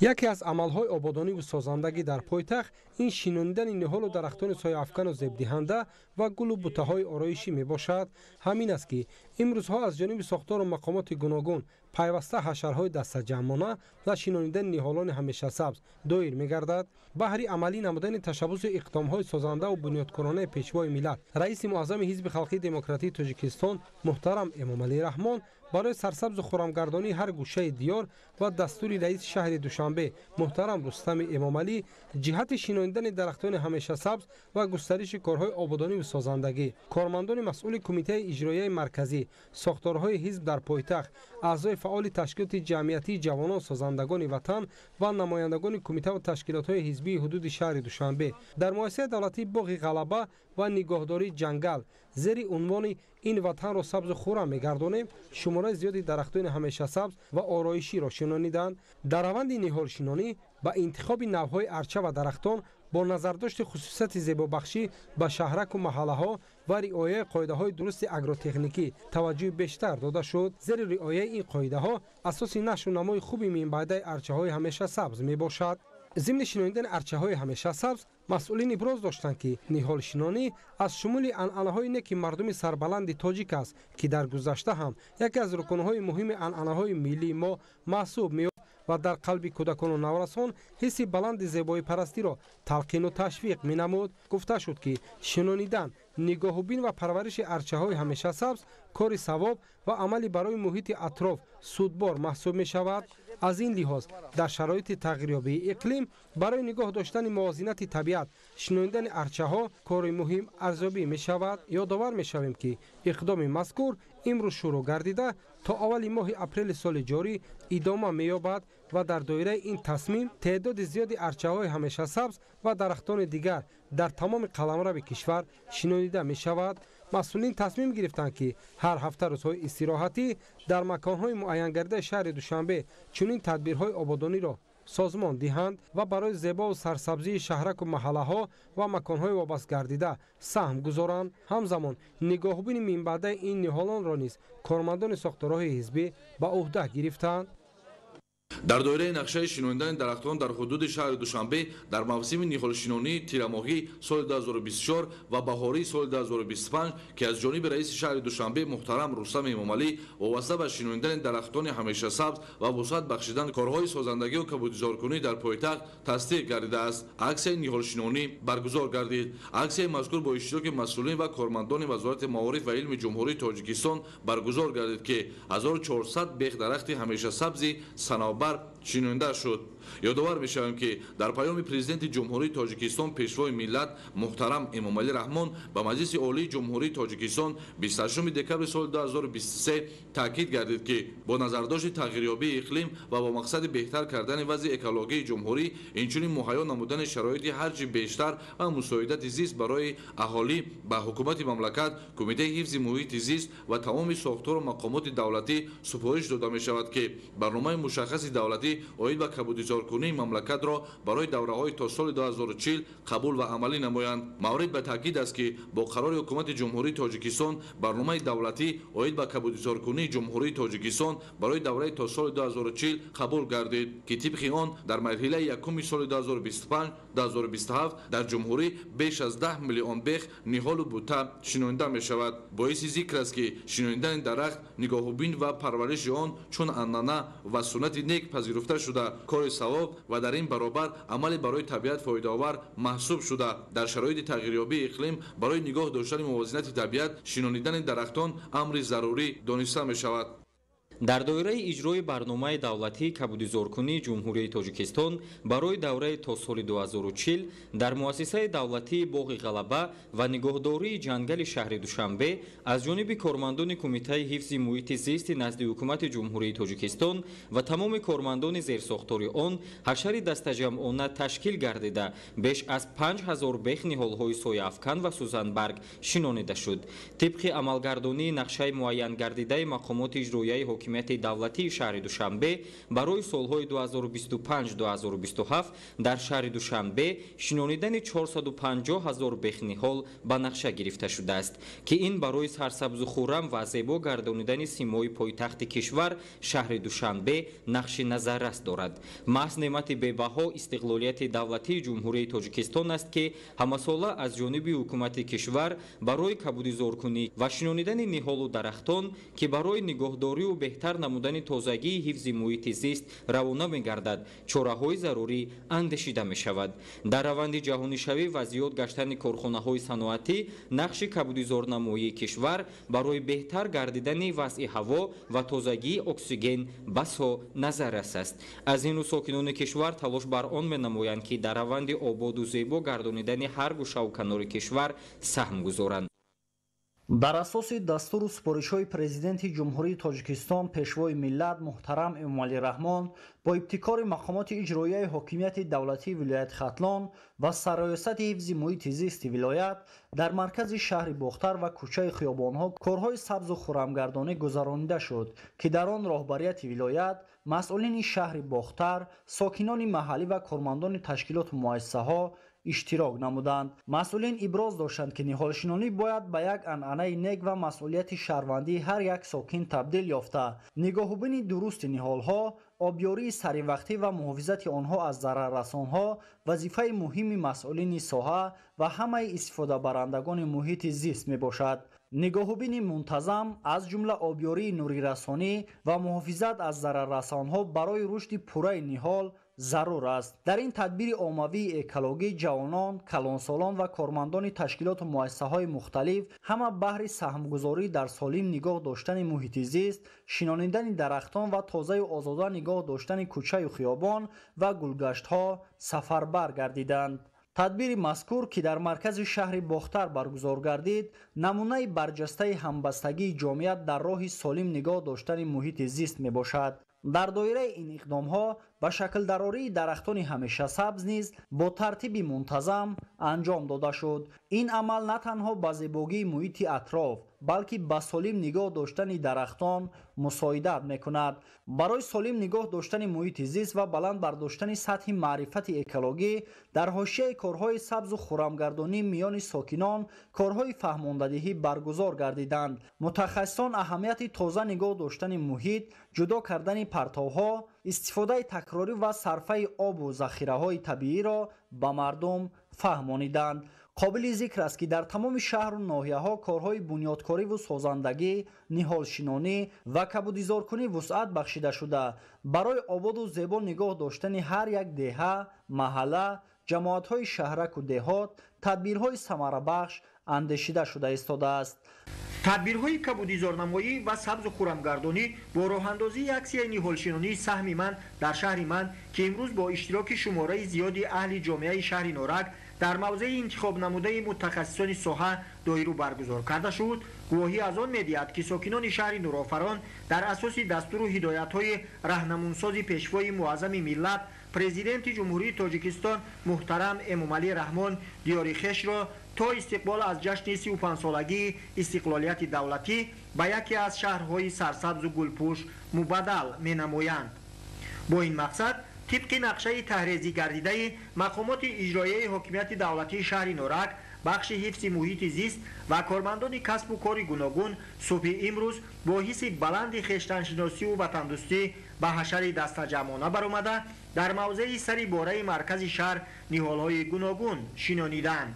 یکی از عملهای آبادانی و سازندگی در پایتخت این شینانیدن نهال و درختان سایه افکن و زیب دهنده و گل و بوته‌های آرایشی می باشد. همین است که امروزها از جانب ساختار و مقامات گوناگون پیوسته حشرهای دسته جمعانه و شینانیدن نهالان همیشه سبز دایر می گردد. بهر عملی نمودن تشبث اقدامهای سازنده و بنیادکنانه پیشوای ملت رئیس معظم حزب خلقی دموکراتی تاجیکستان محترم امامعلی رحمان برای سرسبز و خرمگردانی هر گوشه دیار و دستور رئیس شهر دوشنبه محترم رستم امامعلی جهت شینانیدن درختان همیشه سبز و گسترش کارهای آبادانی و سازندگی کارمندان مسئول کمیته اجرایی مرکزی ساختارهای حزب در پایتخت اعضای فعال تشکیلات جمعیتی جوانان سازندگان وطن و نمایندگان کمیته و تشکیلات‌های حزبی حدود شهر دوشنبه در مؤسسه دولتی باغ غلبه و نگهداری جنگل زیر عنوان این وطن را سبز و خرم می‌گردانیم شماره زیادی درختان همیشه سبز و آرایشی را شنانیدند. در روند نهالشینانی با انتخاب نوع‌های ارچه و درختان با نظرداشت خصوصیت زیبابخشی به شهرک و محله‌ها و رعایت قاعده‌های درست آگروتکنیکی توجه بیشتر داده شد. زیر رعایت این قاعده‌ها اساس نشو و نمای خوبی میانبعده ارچه‌های همیشه سبز میباشد. ضمن شنیدن ارچه‌های همیشه سبز مسئولین ابراز داشتند که نهال شینانی از شمول عنعنه‌های نیک مردم سربلند تاجیک است که در گذشته هم یکی از رکن‌های مهم عنعنه‌های ملی ما محسوب می و در قلب کودکان و نورسان حس بلند زیبایی پرستی را تلقین و تشویق می نمود. گفته شد که شنانیدن نگاه و بین و پرورش ارچه‌های همیشه سبز کار ثواب و عملی برای محیط اطراف سودبار محسوب می شود. از این لحاظ در شرایط تغییریابی اقلیم برای نگاه داشتن موازنت طبیعت شنانیدن ارچه‌ها کار مهم ارزیابی می شود. یادآور می شویم که اقدام مذکور امروز شروع گردیده تا اول ماه اپریل سال جاری ادامه می یابد و در دایره این تصمیم تعداد زیادی ارچه‌های همیشه سبز و درختان دیگر در تمام قلمرو کشور شنانیده می شود. مسئولین تصمیم گرفتند که هر هفته روزهای استراحتی در مکان‌های معین گردیده شهر دوشنبه چنین تدبیرهای آبادانی را سازمان دهند و برای زیبا و سرسبزی شهرک و محله‌ها و مکان‌های وابسته گردیده سهم گذارند. همزمان نگاهبین منبعد این نهالان را نیز کارمندان ساختارهای حزبی به عهده گرفتند. در دایره نقشه شینانیدن درختان در حدود شهر دوشنبه در موسم نهالشینانی تیرماهی سال 2024 و بهاری سال 2025 که از جانب رئیس شهر دوشنبه محترم رستم امامعلی وابسته به شینانیدن درختان همیشه سبز و وسعت بخشیدن کارهای سازندگی و کبودزارکنی در پایتخت تصدیق گردیده است. عکس نهالشینانی برگزار گردید. عکس مذکور با اشتراک مسئولین و کارمندان وزارت معارف و علم جمهوری تاجیکستان برگزار گردید که 1400 بیخ درخت همیشه سبز صنوبر شنونده شد. یادآور می‌شویم که در پیام پرزیدنت جمهوری تاجیکستان پیشوای ملت محترم امامعلی رحمان به مجلس عالی جمهوری تاجیکستان 28 دکمبر سال 2023 تاکید گردید که با نظرداشت تغییریابی اقلیم و با مقصد بهتر کردن وضع اکولوژی جمهوری اینچنین مهیا نمودن شرایط هرچه بیشتر و مساعدت زیست برای اهالی به حکومت مملکت کمیته حفظ محیط زیست و تمام ساختار و مقامات دولتی سفارش داده می‌شود که برنامه مشخص دولتی عاید به کبودزارکنی مملکت را برای دوره‌های تا سال 2040 قبول و عملی نمایند. مورد به تاکید است که با قرار حکومت جمهوری تاجیکستان برنامه دولتی عاید به کبودزارکنی جمهوری تاجیکستان برای دوره تا سال 2040 قبول گردید که طبق آن در مرحله یکم سال 2025-2027 در جمهوری بیش از 10 میلیون بیخ نهال و بوته شنانیده می شود. باعث ذکر است که شنانیدن درخت نگاهبین و پرورش آن چون عنعنه و سنت نیک پذیرفته شده کار ثواب و در این برابر عمل برای طبیعت فایده‌آور محسوب شده. در شرایط تغییریابی اقلیم برای نگاه داشتن موازنت طبیعت شنانیدن درختان امر ضروری دانسته می شود. дар доираи иҷрои барномаи давлатии кабудизоркунии ҷумҳурии тоҷикистон барои давраи то соли 2040 дар муассисаи давлатии боғи ғалаба ва нигоҳдории ҷангали шаҳри душанбе аз ҷониби кормандони кумитаи ҳифзи муҳити зисти назди ҳукумати ҷумҳурии тоҷикистон ва тамоми кормандони зерсохтори он ҳашари дастаҷамъона ташкил гардида беш аз 5000 бех ниҳолҳои сояафкан ва сузанбарг шинонида шуд. тибқи амалгардонии нақшаи муайян гардидаи мақомоти иҷроияи ҳокимияти давлатии шаҳри душанбе барои солҳои 2025-2027 дар шаҳри душанбе шинонидани 450 000 бехниҳол ба нақша гирифта шудааст ки ин барои сарсабзу хуррам ва зебо гардонидани симои пойтахти кишвар шаҳри душанбе нақши назаррас дорад. маҳз неъмати бебаҳо истиқлолияти давлатии ҷумҳурии тоҷикистон аст ки ҳамасола аз ҷониби ҳукумати кишвар барои кабудизоркунӣ ва шинонидани ниҳолу дарахтон ки барои нигоҳдорию беҳтар намудани тозагии ҳифзи муҳити зист равона мегардад чораҳои зарурӣ андешида мешавад. дар раванди ҷаҳонишавӣ ва зиёд гаштани корхонаҳои саноатӣ нақши кабудизорнамоии кишвар барои беҳтар гардидани вазъи ҳаво ва тозагии оксиген басо назаррас аст. аз ину сокинони кишвар талош бар он менамоянд ки дар раванди ободу зебо гардонидани ҳар гӯшаву канори кишвар саҳм гузоранд. дар асоси дастуру супоришҳои президенти ҷумҳурии тоҷикистон пешвои миллат муҳтарам эмомалӣ раҳмон бо ибтикори мақомоти иҷроияи ҳокимияти давлатии вилояти хатлон ва сарроясати ҳифзи муҳити зисти вилоят дар маркази шаҳри бохтар ва кӯчаи хиёбонҳо корҳои сабзу хуррамгардонӣ гузаронида шуд ки дар он роҳбарияти вилоят масъулини шаҳри бохтар сокинони маҳаллӣ ва кормандони ташкилоту муассисаҳо иштирок намуданд. масъулин иброз доштанд ки ниҳолшинонӣ бояд ба як анъанаи нек ва масъулияти шаҳрвандии ҳар як сокин табдил ёфта нигоҳубини дурусти ниҳолҳо обёрии саривақтӣ ва муҳофизати онҳо аз зараррасонҳо вазифаи муҳими масъулини соҳа ва ҳамаи истифодабарандагони муҳити зист мебошад. нигоҳубини мунтазам аз ҷумла обёрии нурирасонӣ ва муҳофизат аз зараррасонҳо барои рушди пурраи ниҳол зарур аст. дар ин тадбири оммавии экологӣ ҷавонон, калонсолон ва кормандони ташкилоту муассисаҳои мухталиф ҳама баҳри саҳмгузорӣ дар солим нигоҳ доштани муҳити зист, шинонидани дарахтон ва тозаю озода нигоҳ доштани кӯчаю хиёбон ва гулгаштҳо сафарбар гардиданд. тадбири мазкур ки дар маркази шаҳри бохтар баргузор гардид намунаи барҷастаи ҳамбастагии ҷомеият дар роҳи солим нигоҳ доштани муҳити зист мебошад. дар доираи ин иқдомҳо ба шаклдарории дарахтони ҳамешасабз низ бо тартиби мунтазам анҷом дода шуд. ин амал на танҳо ба зебогии муҳити атроф балки ба солим нигоҳ доштани дарахтон мусоидат мекунад. барои солим нигоҳ доштани муҳити зист ва баланд бардоштани сатҳи маърифати экологӣ дар ҳошияи корҳои сабзу хуррамгардонӣ миёни сокинон корҳои фаҳмондадиҳӣ баргузор гардиданд. мутахассисон аҳамияти тоза нигоҳ доштани муҳит, ҷудо кардани партовҳо, истифодаи такрорӣ ва сарфаи обу захираҳои табииро ба мардум фаҳмониданд. қобили зикр аст ки дар тамоми шаҳру ноҳияҳо корҳои бунёдкориву созандагӣ, ниҳолшинонӣ ва кабудизоркунӣ вусъат бахшида шуда барои ободу зебо нигоҳ доштани ҳар як деҳа, маҳалла, ҷамоатҳои шаҳраку деҳот тадбирҳои самарабахш андешида шуда истодааст. тадбирҳои кабудизорнамоӣ ва сабзу хуррамгардонӣ бо роҳандозии аксияи ниҳолшинонии саҳми ман дар шаҳри ман ки имрӯз бо иштироки шумораи зиёди аҳли ҷомеаи шаҳри норак дар мавзеи интихобнамудаи мутахассисони соҳа доиру баргузор карда шуд, гувоҳӣ аз он медиҳад ки сокинони шаҳри нурофарон дар асоси дастуру ҳидоятҳои раҳнамунсози пешвои муаззами миллат президенти ҷумҳурии тоҷикистон муҳтарам эмомалӣ раҳмон диёри хешро то истиқбол аз ҷашни 35-солагии истиқлолияти давлатӣ ба яке аз шаҳрҳои сарсабзу гулпӯш мубаддал менамоянд. бо ин мақсад тибқи нақшаи таҳрезӣ гардидаи мақомоти иҷроияи ҳокимияти давлатии шаҳри норак бахши ҳифзи муҳити зист ва кормандони касбу кори гуногун субҳи имрӯз бо ҳисси баланди хештаншиносию ватандӯстӣ ба ҳашари дастаҷамъона баромада дар мавзеи сари бораи маркази шаҳр ниҳолҳои гуногун шинониданд.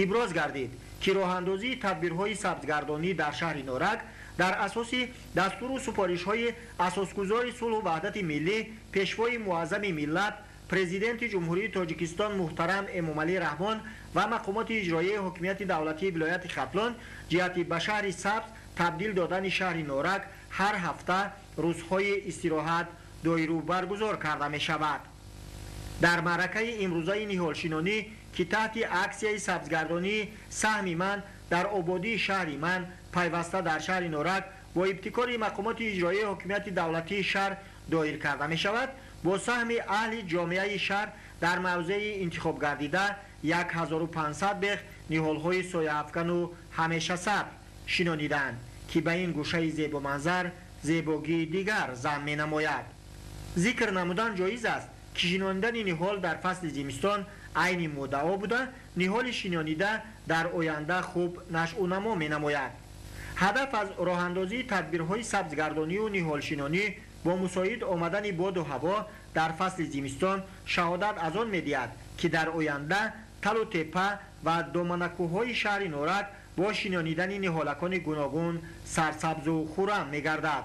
иброз гардид ки роҳандозии тадбирҳои сабзгардонӣ дар шаҳри норак дар асоси дастуру супоришҳои асосгузори сулҳу ваҳдати миллӣ пешвои муаззами миллат президенти ҷумҳурии тоҷикистон муҳтарам эмомалӣ раҳмон ва мақомоти иҷроияи ҳокимияти давлатии вилояти хатлон ҷиҳати ба шаҳри сабз табдил додани шаҳри норак ҳар ҳафта روزهای استراحت دایرو برگزار کرده می شود. در معرکه امروزه نهالشینانی که تحت اکسیه سبزگردانی سهم من در آبادی شهر من پیوسته در شهر نورک با ابتکار مقامات اجرایی حکومت دولتی شهر دایر کرده می شود، با سهم اهل جامعه شهر در موضع انتخاب گردیده 1500 بیخ نهالهای سایه افکن و همیشه سر شنانیدند که به این گوشه زیبا منظر زیباگی دیگر ضم می نماید. ذکر نمودن جایز است که شنانیدن نهال در فصل زمستان عین مدعا بوده، نهال شنانیده در آینده خوب نشأ و نما می نماید. هدف از راه اندازی تدبیرهای سبزگردانی و نهال شنانی با مساعد آمدن باد و هوا در فصل زمستان شهادت از آن می‌دهد که در آینده تل و تپه و دامنکوهای شهر نورک با شنانیدن نهالکان گوناگون سرسبز و خرم می‌گردد.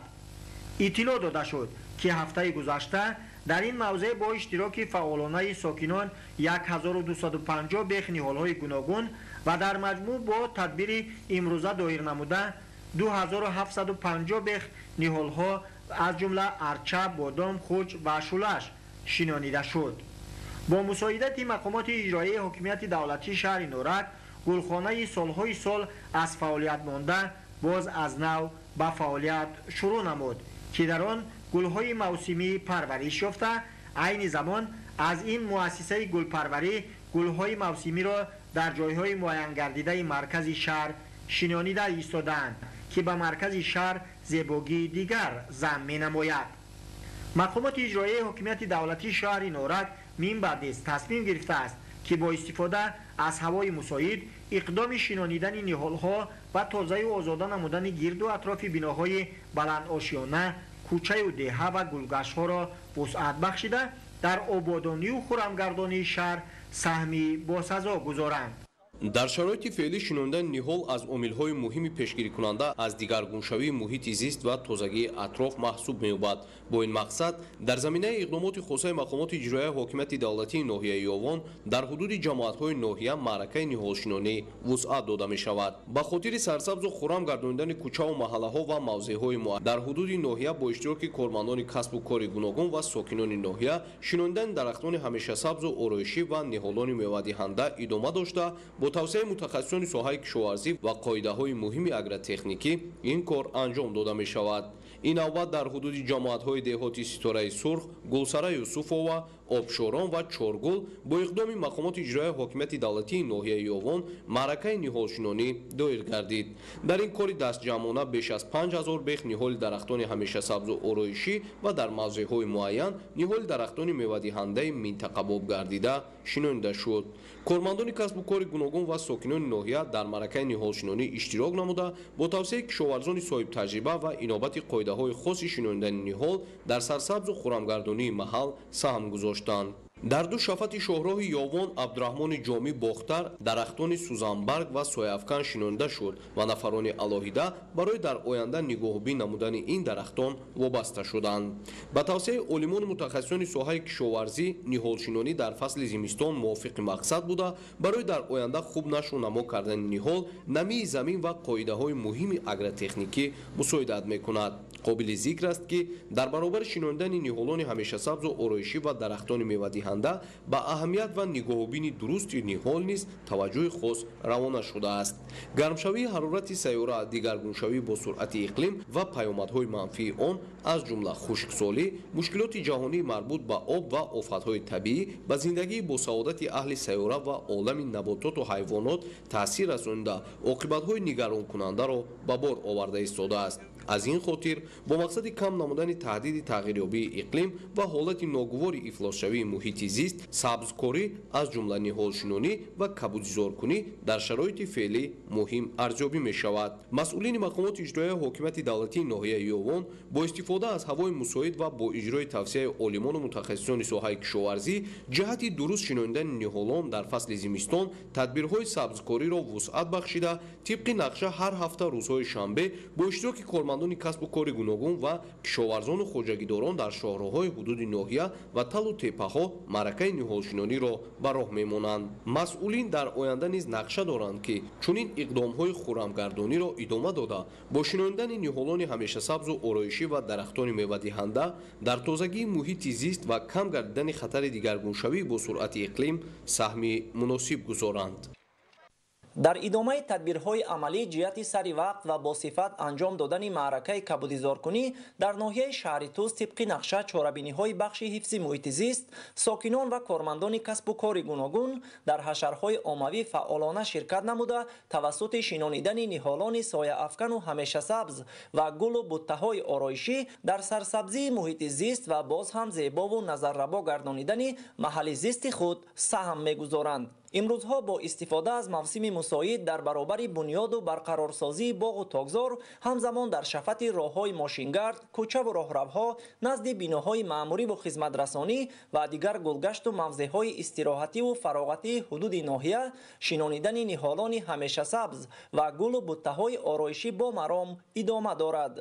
اطلاع داده شد که هفته گذشته در این موضع با اشتراک فعالانه ساکنان 1250 بیخ نهال‌های گوناگون و در مجموع با تدبیر امروزه دایر نموده 2750 بیخ نهال‌ها از جمله ارچه، بادام، خوج و شولش شنانیده شد. با مساعدت مقامات اجرایی حکومت دولتی شهر نورک، گلخانه سالهای سال از فعالیت مانده باز از نو به فعالیت شروع نمود که در آن گلهای موسمی پرورش یافته. عین زمان از این مؤسسه گلپروری گلهای موسمی را در جایهای معین گردیده مرکز شهر شنانیده ایستادند که به مرکز شهر زیباگی دیگر ضم می نماید. مقامات اجرایی حکومت دولتی شهر نورک من بعد از تصمیم گرفته است که با استفاده از هوای مساعد اقدام شنانیدن نهال‌ها و تازه و آزاده نمودن گرد و اطراف بناهای بلند آشیانه، کوچه و دهه و گلگشت‌ها را وسعت بخشیده در آبادانی و خرمگردانی شهر سهمی باسزا گذارند. در شرایط فعلی شناندن نهال از عامل‌های مهمی پیشگیری کننده از دیگرگونشوی محیط زیست و تازگی اطراف محسوب می‌یابد. با این مقصد در زمینه اقدامات خصوصی مقامات اجرایی حکومت دولتی ناحیه یاوان در حدود جماعت‌های ناحیه معرکه نهالشنانی وسعت داده می‌شود. به خاطر سرسبز و خرم گردانیدن کوچه و محله‌ها و موضع‌های معین در حدود ناحیه با اشتراک کارمندان کسب و کار گوناگون و ساکنان ناحیه شناندن درختان همیشه سبز و آرایشی و نهالان میوه‌دهنده ادامه داشته با توسعه متخصصان ساحه کشاورزی و قاعده‌های مهم اگرتکنیکی این کار انجام داده می‌شود. این نوبت در حدود جماعت‌های دهاتی ستاره سرخ، گلسرا یوسفова، آبشاران و چارگل با اقدام مقامات اجرایی حکومت دولتی ناحیه یاوان معرکه نهالشنانی دایر گردید. در این کار دستجمعانه بیش از 5000 بیخ نهال درختان همیشه سبز و آرایشی و در موضع‌های معین نهال درختان میوه‌دهنده منطقه باب گردیده شنانیده شد. کارمندان کسب و کار گوناگون و ساکنان ناحیه در معرکه نهالشنانی اشتراک نموده با توسعه کشاورزان صاحب تجربه و انابت قاعده‌های خاص شناندن نهال در سرسبز و خرمگردانی محل سهم گذاشتند. در دو شفت شاهراه یاوان عبدالرحمن جامی باختر درختان سوزنبرگ و سایه‌افکن شنانده شد و نفران علاهیده برای در آینده نگاهبین نمودن این درختان وابسته شدند. با توسعه عالمان متخصصان ساحه کشاورزی نهالشنانی در فصل زمستان موافق مقصد بوده برای در آینده خوب نشو نما کردن نهال نمی زمین و قاعده‌های مهم اگرتکنیکی مساعدت می‌کند. قابل ذکر است که در برابر شناندن نهالان همیشه سبز و آرایشی و درختان میوه‌دهنده با اهمیت و نگاهبینی درست نهال نیز توجه خاص روانه شده است. گرمشوی حرارت سیاره، دیگرگونشوی با سرعت اقلیم و پیامدهای منفی آن از جمله خشکسالی، مشکلات جهانی مربوط به آب و آفت‌های طبیعی به زندگی با سعادت اهل سیاره و عالم نباتات و حیوانات تاثیر رسانیده عاقبت‌های نگران کننده را به بار آورده ایستاده است. از این خاطر با مقصد کم نمودن تهدید تغییریابی اقلیم و حالت ناگوار افلاسشوی محیط زیست، سبزکاری از جمله نهالشنانی و کبودزارکنی در شرایط فعلی مهم ارزیابی می شود. مسئولین مقامات اجرایی حکومت دولتی ناحیه یاوان با استفاده از هوای مساعد و با اجرای توصیه عالمان و متخصصان ساحه کشاورزی جهت درست شناندن نهالان در فصل زمستان تدبیرهای سبزکاری را وسعت بخشیده طبق نقشه هر هفته روزهای شنبه با اشتراک کارمندان кормандони касбу кори гуногун ва кишоварзону хоҷагидорон дар шоҳроҳҳои ҳудуди ноҳия ва талу теппаҳо маъракаи ниҳолшинониро ба роҳ мемонанд. масъулин дар оянда низ нақша доранд ки чунин иқдомҳои хуррамгардониро идома дода бо шинонидани ниҳолони ҳамешасабзу ороишӣ ва дарахтони мевадиҳанда дар тозагии муҳити зист ва кам гардидани хатари дигаргуншавӣ бо суръати иқлим саҳми муносиб гузоранд. дар идомаи тадбирҳои амалӣ ҷиҳати сари вақт ва босифат анҷом додани маъракаи кабудизоркунӣ дар ноҳияи шаҳри Туз тибқи нақша чорабиниҳои бахши ҳифзи муҳити зист сокинон ва кормандони касбу кори гуногун дар ҳашарҳои оммавӣ фаъолона ширкат намуда тавассути шинонидани ниҳолони сояафкану ҳамешасабз ва гулу буттаҳои ороишӣ дар сарсабзии муҳити зист ва боз ҳам зебову назаррабо гардонидани маҳалли зисти худ саҳм мегузоранд. имрӯзҳо бо истифода аз мавсими мусоид дар баробари бунёду барқарорсозии боғу тогзор ҳамзамон дар шафати роҳҳои мошингард кӯчаву роҳравҳо назди биноҳои маъмуриву хизматрасонӣ ва дигар гулгашту мавзеъҳои истироҳативу фароғатии ҳудуди ноҳия шинонидани ниҳолони ҳамешасабз ва гулу буттаҳои ороишӣ бо маром идома дорад.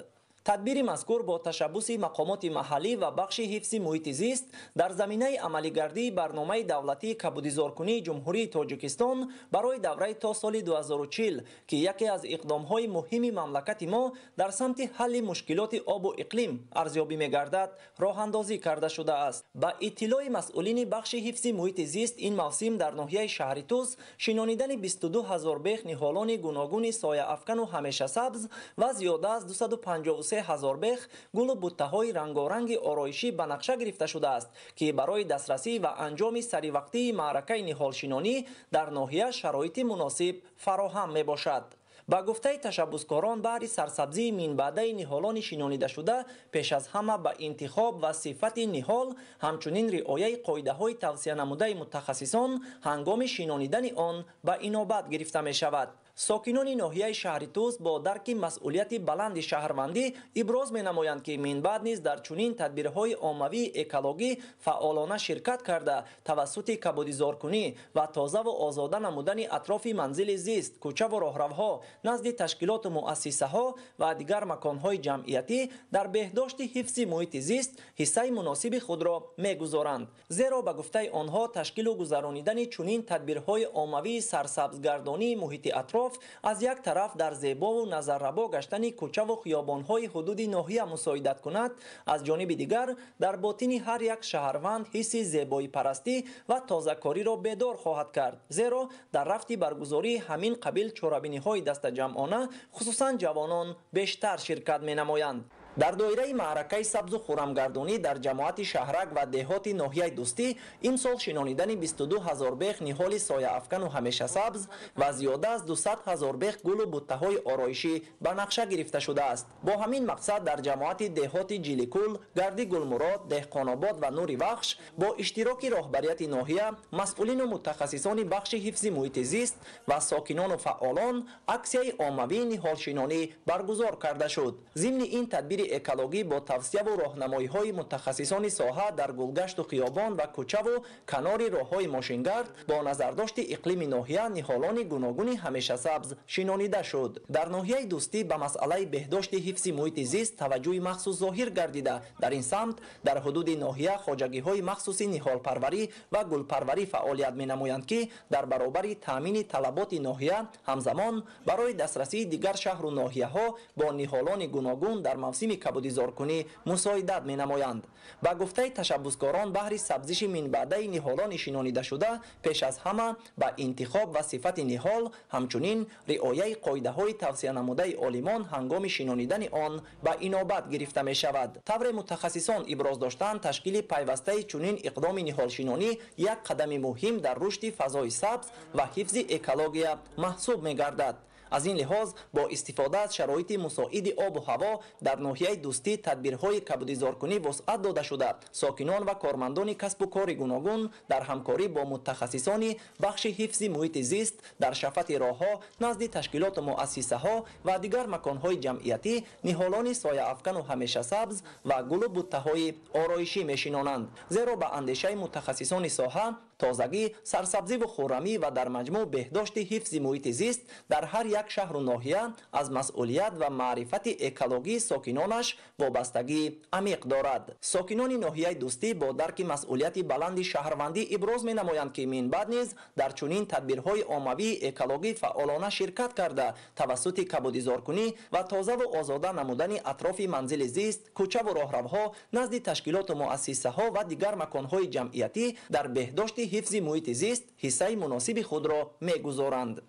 тадбири мазкур бо ташаббуси мақомоти маҳаллӣ ва бахши ҳифзи муҳити зист дар заминаи амалигардии барномаи давлатии кабудизоркунии ҷумҳурии тоҷикистон барои давраи то соли 2040 ки яке аз иқдомҳои муҳими мамлакати мо дар самти ҳалли мушкилоти обу иқлим арзёбӣ мегардад роҳандозӣ карда шудааст. ба иттилои масъулини бахши ҳифзи муҳити зист ин мавсим дар ноҳияи шаҳри Туз шинонидани 22 000 бех ниҳолони гуногуни сояафкану ҳамешасабз ва зиёда аз 253 000 бех гулу буттаҳои рангоранги ороишӣ ба нақша гирифта шудааст ки барои дастрасӣ ва анҷоми саривақтии маъракаи ниҳолшинонӣ дар ноҳия шароити муносиб фароҳам мебошад. ба гуфтаи ташаббускорон баҳри сарсабзии минбаъдаи ниҳолони шинонидашуда пеш аз ҳама ба интихоб ва сифати ниҳол ҳамчунин риояи қоидаҳои тавсиянамудаи мутахассисон ҳангоми шинонидани он ба инобат гирифта мешавад. сокинони ноҳияи шаҳри Туз бо дарки масъулияти баланди шаҳрвандӣ иброз менамоянд ки минбаъд низ дар чунин тадбирҳои оммавии экологӣ фаъолона ширкат карда тавассути кабудизоркунӣ ва тозаву озода намудани атрофи манзили зист кӯчаву роҳравҳо назди ташкилоту муассисаҳо ва дигар маконҳои ҷамъиятӣ дар беҳдошти ҳифзи муҳити зист ҳиссаи муносиби худро мегузоранд. зеро ба гуфтаи онҳо ташкилу гузаронидани чунин тадбирҳои оммавии сарсабзгардонии муҳити атроф аз як тараф дар зебову назаррабо гаштани кӯчаву хиёбонҳои ҳудуди ноҳия мусоидат кунад, аз ҷониби дигар дар ботини ҳар як шаҳрванд ҳисси зебоипарастӣ ва тозакориро бедор хоҳад кард. зеро дар рафти баргузории ҳамин қабил чорабиниҳои дастаҷамъона хусусан ҷавонон бештар ширкат менамоянд. дар доираи маъракаи сабзу хуррамгардонӣ дар ҷамоати шаҳрак ва деҳоти ноҳияи дӯстӣ имсол шинонидани 22 000 бех ниҳоли сояафкану ҳамешасабз ва зиёда аз 200 000 бех гулу буттаҳои ороишӣ ба нақша гирифта шудааст. бо ҳамин мақсад дар ҷамоати деҳоти ҷиликул, гарди гулмурод, деҳқонобод ва нури вахш бо иштироки роҳбарияти ноҳия, масъулину мутахассисони бахши ҳифзи муҳити зист ва сокинону фаъолон аксияи оммавии ниҳолшинонӣ баргузор карда шуд. зимни ин тадбири экологӣ бо тавсияву роҳнамоиҳои мутахассисони соҳа дар гулгашту хиёбон ва кӯчаву канори роҳҳои мошингард бо назардошти иқлими ноҳия ниҳолони гуногуни ҳамешасабз шинонида шуд. дар ноҳияи дӯстӣ ба масъалаи беҳдошти ҳифзи муҳити зист таваҷҷӯҳи махсус зоҳир гардида дар ин самт дар ҳудуди ноҳия хоҷагиҳои махсуси ниҳолпарварӣ ва гулпарварӣ фаъолият менамоянд ки дар баробари таъмини талаботи ноҳия ҳамзамон барои дастрасии дигар шаҳру ноҳияҳо бо ниҳолони гуногун дар мавсими кабудизоркунӣ мусоидат менамоянд. ба гуфтаи ташаббускорон баҳри сабзиши минбаъдаи ниҳолони шинонидашуда пеш аз ҳама ба интихоб ва сифати ниҳол ҳамчунин риояи қоидаҳои тавсиянамудаи олимон ҳангоми шинонидани он ба инобат гирифта мешавад. тавре мутахассисон иброз доштанд ташкили пайвастаи чунин иқдоми ниҳолшинонӣ як қадами муҳим дар рушди фазои сабз ва ҳифзи экология маҳсуб мегардад. аз ин лиҳоз бо истифода аз шароити мусоиди обу ҳаво дар ноҳияи дӯстӣ тадбирҳои кабудизоркунӣ вусъат дода шуда сокинон ва кормандони касбу кори гуногун дар ҳамкорӣ бо мутахассисони бахши ҳифзи муҳити зист дар шафати роҳҳо назди ташкилоту муассисаҳо ва дигар маконҳои ҷамъиятӣ ниҳолони сояафкану ҳамешасабз ва гулу буттаҳои ороишӣ мешинонанд. зеро ба андешаи мутахассисони соҳа тозагӣ, сарсабзиву хуррамӣ ва дар маҷмӯъ беҳдошти ҳифзи муҳити зист дар ҳар یک شهر و ناحیه از مسئولیت و معرفت اکولوژی ساکنانش وابستگی عمیق دارد. ساکنان ناحیه دوستی با درک مسئولیت بلند شهروندی ابراز می‌نمایند که من بعد نیز در چنین تدبیرهای عمومی اکولوژی فعالانه شرکت کرده توسط کبودیزارکنی و تازه و آزاده نمودن اطراف منزل زیست، کوچه و راهروها نزد تشکیلات و مؤسسه‌ها و دیگر مکان‌های جمعیتی در بهداشت حفظ محیط زیست حصه مناسب خود را می‌گذارند.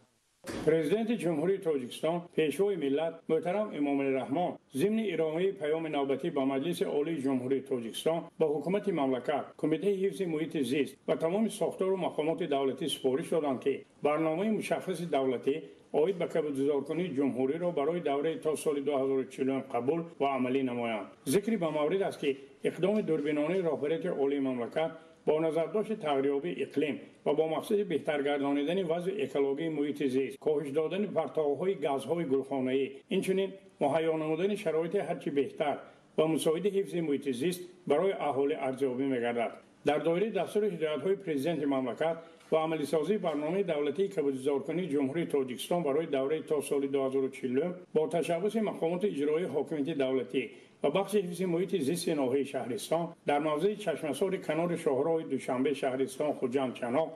پرزیدنت جمهوری تاجیکستان پیشوای ملت محترم امامعلی رحمان ضمن ارائه پیام نوبتی با مجلس عالی جمهوری تاجیکستان با حکومت مملکت، کمیته حفظ محیط زیست و تمام ساختار و مقامات دولتی سپارش دادند که برنامه مشخص دولتی آید به کبودیزارکنی جمهوری را برای دوره تا سال 2040 قبول و عملی نمایند. ذکر به مورد است که اقدام دوربینانه راهبریت عالی مملکت با نظر داشت تغییرات اقلیم و با مقصد بهتر گردانیدن وضع اکولوژی محیط زیست، کاهش دادن پرتوهای گازهای گلخانه‌ای، اینچنین مهیا نمودن شرایط هرچه بهتر و مساعد حفظ محیط زیست برای اهالی ارزیابی می‌گردد. در دایره دستور هدایت‌های پرزیدنت مملکت و عملی سازی برنامه دولتی کبودیزارکنی جمهوری تاجیکستان برای دوره تا سال 2040 با تشبث مقامات اجرایی حاکمیت دولتی و بخش حفظ محیط زیست ناحیه شهرستان در موضع چشمسار کنار شاهراه دوشنبه شهرستان خوجند چناق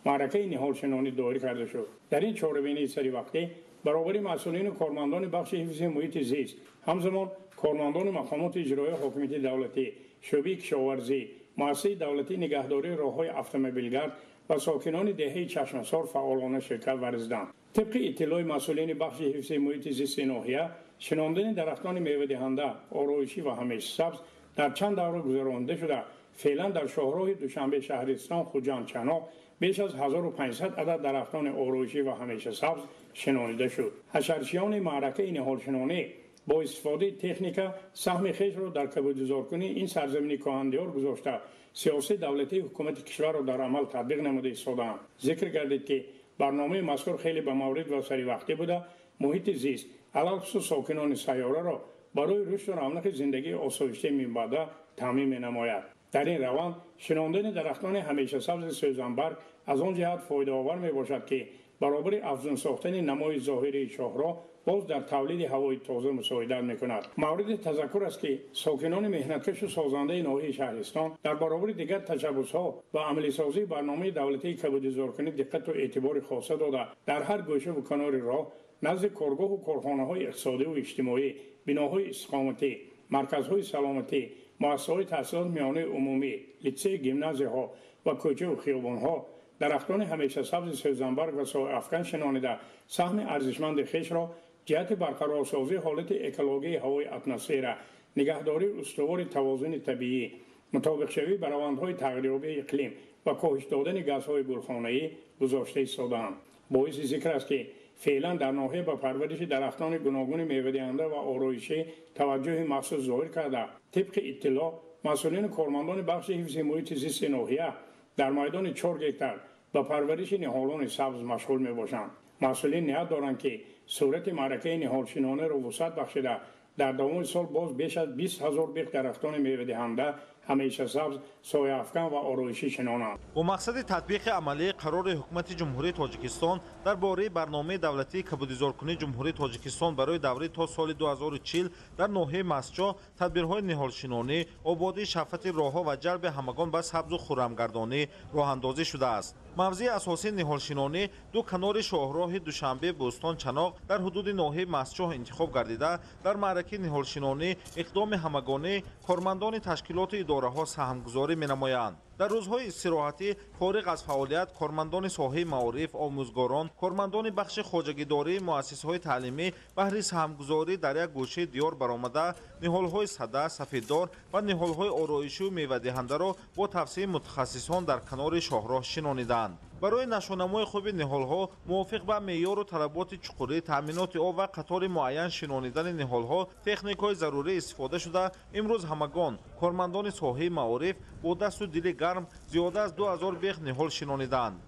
معرکه نهال شنانی دایر کرده شد. در این چهاربینی سری وقتی برابر مسئولین و کارمندان بخش حفظ محیط زیست، همزمان کارمندان مقامات اجرایی حاکمیت دولتی، شعبه کشاورزی، مؤسسه دولتی نگهداری راههای اتومبیلگرد و ساکنان دهه چشمسار فعالانه شرکت ورزیدند. طبق اطلاع مسئولین بخش حفظ محیط زیست ناحیه، شناندن درختان میوه دهنده، آرایشی و همیشه سبز در چند دوره گذرانده شده. فعلا در شاهراه دوشنبه شهرستان خوجند چناق بیش از 1500 عدد درختان آرایشی و همیشه سبز شنانیده شد. حشرچیان معرکه نهال شنانی با استفاده تکنیک سهم خویش را در کبودیزارکنی این سرزمین کاهندیار گذاشته سیاست دولتی حکومت کشور را در عمل تطبیق نموده ایستادند. ذکر گردید که برنامه مذکور خیلی به مورد و سری وقتی بوده. محیط زیست علاوه ساکنان سیاره را برای رشد و رونق زندگی آسایشته می‌باید تامین می‌نماید. در این روند شناندن درختان همیشه سبز سوزنبرگ از آن جهت فایده آور میباشد که برابر افزون ساختن نمای ظاهری شاهراه باز در تولید هوای تازه مساعدت میکند. مورد تذکر است که ساکنان محنتکش و سازنده ناحیه شهرستان در برابر دیگر تشبس‌ها و عملی سازی برنامه دولتی کبودیزارکنی دقت و اعتبار خاصه داده در هر گوشه و کنار راه نزد کارگاه و کارخانه‌های اقتصادی و اجتماعی، بناهای استقامتی، مرکزهای سلامتی، مؤسسه‌های تحصیلات میانه عمومی، لیسه، گیمنازی‌ها و کوچه و خیابان‌ها درختان همیشه سبز سوزنبرگ و سایه افکن شنانیده سهم ارزشمند خویش را جهت برقرارسازی حالت اکولوژی هوای اتمسفر، نگهداری استوار توازن طبیعی، مطابق شوی با روندهای تغییرآب اقلیم و کاهش دادن گازهای گلخانه‌ای گذاشته ایستاده‌اند. باعث ذکر است که فعلا در ناحیه به پرورش درختان گوناگون میوه دهنده و آرایشی توجه مخصوص ظاهر کرده. طبق اطلاع مسئولین کارمندان بخش حفظ محیط زیست ناحیه در میدان 4 هکتار به پرورش نهالان سبز مشغول میباشند. مسئولین نیت دارند که صورت معرکه نهالشنانه را وسعت بخشیده در دوام سال باز بیش از 20,000 بیخ درختان میوه دهنده همیشه سبز، سایه افکن و آرایشی شنانند. با مقصد تطبیق عملی قرار حکومت جمهوری تاجیکستان درباره برنامه دولتی کبودیزارکنی جمهوری تاجیکستان برای دوره تا سال 2040 در ناحیه مسجد تدبیرهای نهالشنانی، آبادی شفافیت راهها و جلب همگان به سبز و خرمگردانی راه اندازی شده است. موضع اساسی نهالشنانی دو کنار شاهراه دوشنبه بوستان چناق در حدود ناحیه مسجد انتخاب گردیده در معرکه نهالشنانی اقدام همگانی کارمندان تشکیلات اداره‌ها سهمگذاری می‌نمایند. در روزهای استراحتی فارغ از فعالیت کارمندان ساحه معارف، آموزگاران، کارمندان بخش خواجگیداری مؤسسه‌های تعلیمی بهر سهمگذاری در یک گوشه دیار برآمده نهال‌های سده، سفیددار و نهال‌های آرایشی و میوه‌دهنده را با توصیه متخصصان در کنار شاهراه شنانیدند. برای نشانمای خوب نهال‌ها موافق به معیار و طلبات چقوری تامینات آب و قطار معین شنانیدن نهال‌ها تکنیک‌های ضروری استفاده شده امروز همگان کارمندان ساحه معارف با دست و دل گرم زیاده از 2000 بیخ نهال شنانیدند.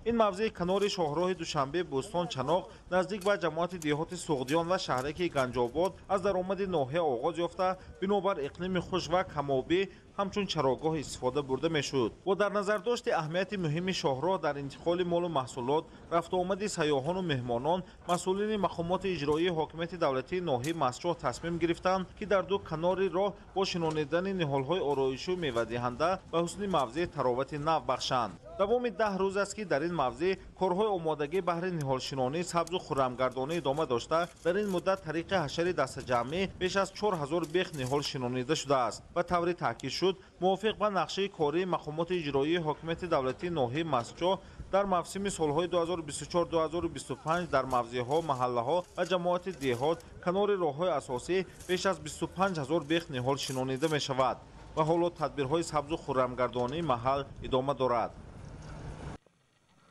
این موضع کنار شاهراه دوشنبه بوستان چناق نزدیک به جماعت دیهات سوغدیان و شهرک گنج‌آباد از درآمد ناحیه آغاز یافته بنابر اقلیم خشک و کم‌آبی همچون چراگاه استفاده برده میشد و در نظر داشت اهمیت مهم شاهراه در انتقال مال و محصولات رفت آمد سیاحان و مهمانان مسئولین مقامات اجرایی حاکمیت دولتی ناحیه مسجد تصمیم گرفتند که در دو کنار راه با شنانیدن نهال‌های آرایشی و میوه‌دهنده به حسن موضع تراوت نو بخشند. دوام 10 روز است که در این موضع کارهای آمادگی بهر نهالشنانی سبز و خرمگردانی ادامه داشته در این مدت طریق حشر دست جمعی بیش از 4000 بیخ نهال شنانیده شده است و طوری تاکید شد موافق به نقشه کاری مقامات اجرایی حاکمیت دولتی ناحیه مسجد در موسم سالهای 2024-2025 در موضع‌ها، محله‌ها و جماعت دیهات کنار راه‌های اساسی بیش از 25000 بیخ نهال شنانیده می‌شود و حالا تدبیرهای سبز و خرمگردانی محل ادامه دارد.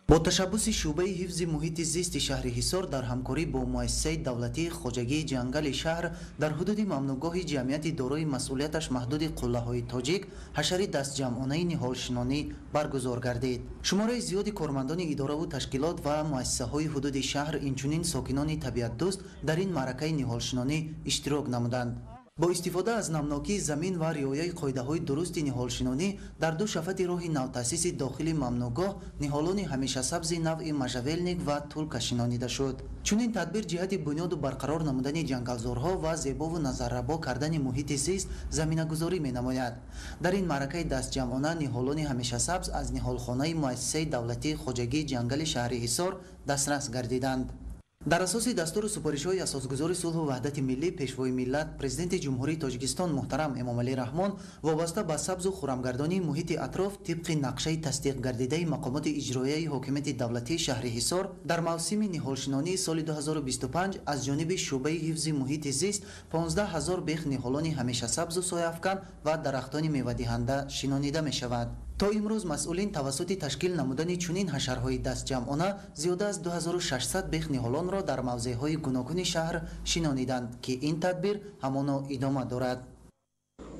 با تشبث شعبه حفظ محیط زیست شهر حصار در همکاری با مؤسسه دولتی خوجگی جنگل شهر در حدود ممنوعگاه جمعیت دارای مسئولیتش محدود قله‌های تاجیک حشر دستجمعانه نهالشنانی برگزار گردید. شماره زیادی کارمندان اداره و تشکیلات و مؤسسه‌های حدود شهر اینچنین ساکنان طبیعت دوست در این معرکه نهالشنانی اشتراک نمودند. با استفاده از نمناکی زمین و رعایت قاعده‌های درست نهالشنانی در دو شفت راه نوتأسیس داخل ممنوعگاه نهالان همیشه سبز نوع مژاولنیک و طول شنانیده شد. چنین تدبیر جهت بنیاد و برقرار نمودن جنگلزارها و زیبا و نظرربا کردن محیط زیست زمینه‌گذاری می‌نماید. در این معرکه دستجمعانه نهالان همیشه سبز از نهالخانه مؤسسه دولتی خوجگی جنگل شهر حصار دسترس گردیدند. در اساس دستور سپارش‌های اساسگذار صلح و وحدت ملی پیشوای ملت پرزیدنت جمهوری تاجیکستان محترم امامعلی رحمان وابسته به سبز و خرمگردانی محیط اطراف طبق نقشه تصدیق گردیده مقامات اجرایی حاکمیت دولتی شهر حصار در موسم نهالشنانی سال 2025 از جانب شعبه حفظ محیط زیست 15000 بیخ نهالان همیشه سبز و سایه‌افکن و درختان میوه‌دهنده شنانیده می‌شود. تا امروز مسئولین توسط تشکیل نمودن چنین حشرهای دستجمعانه زیاده از 2600 بیخ نهالان را در موضع‌های گوناگون شهر شنانیدند که این تدبیر همانا ادامه دارد.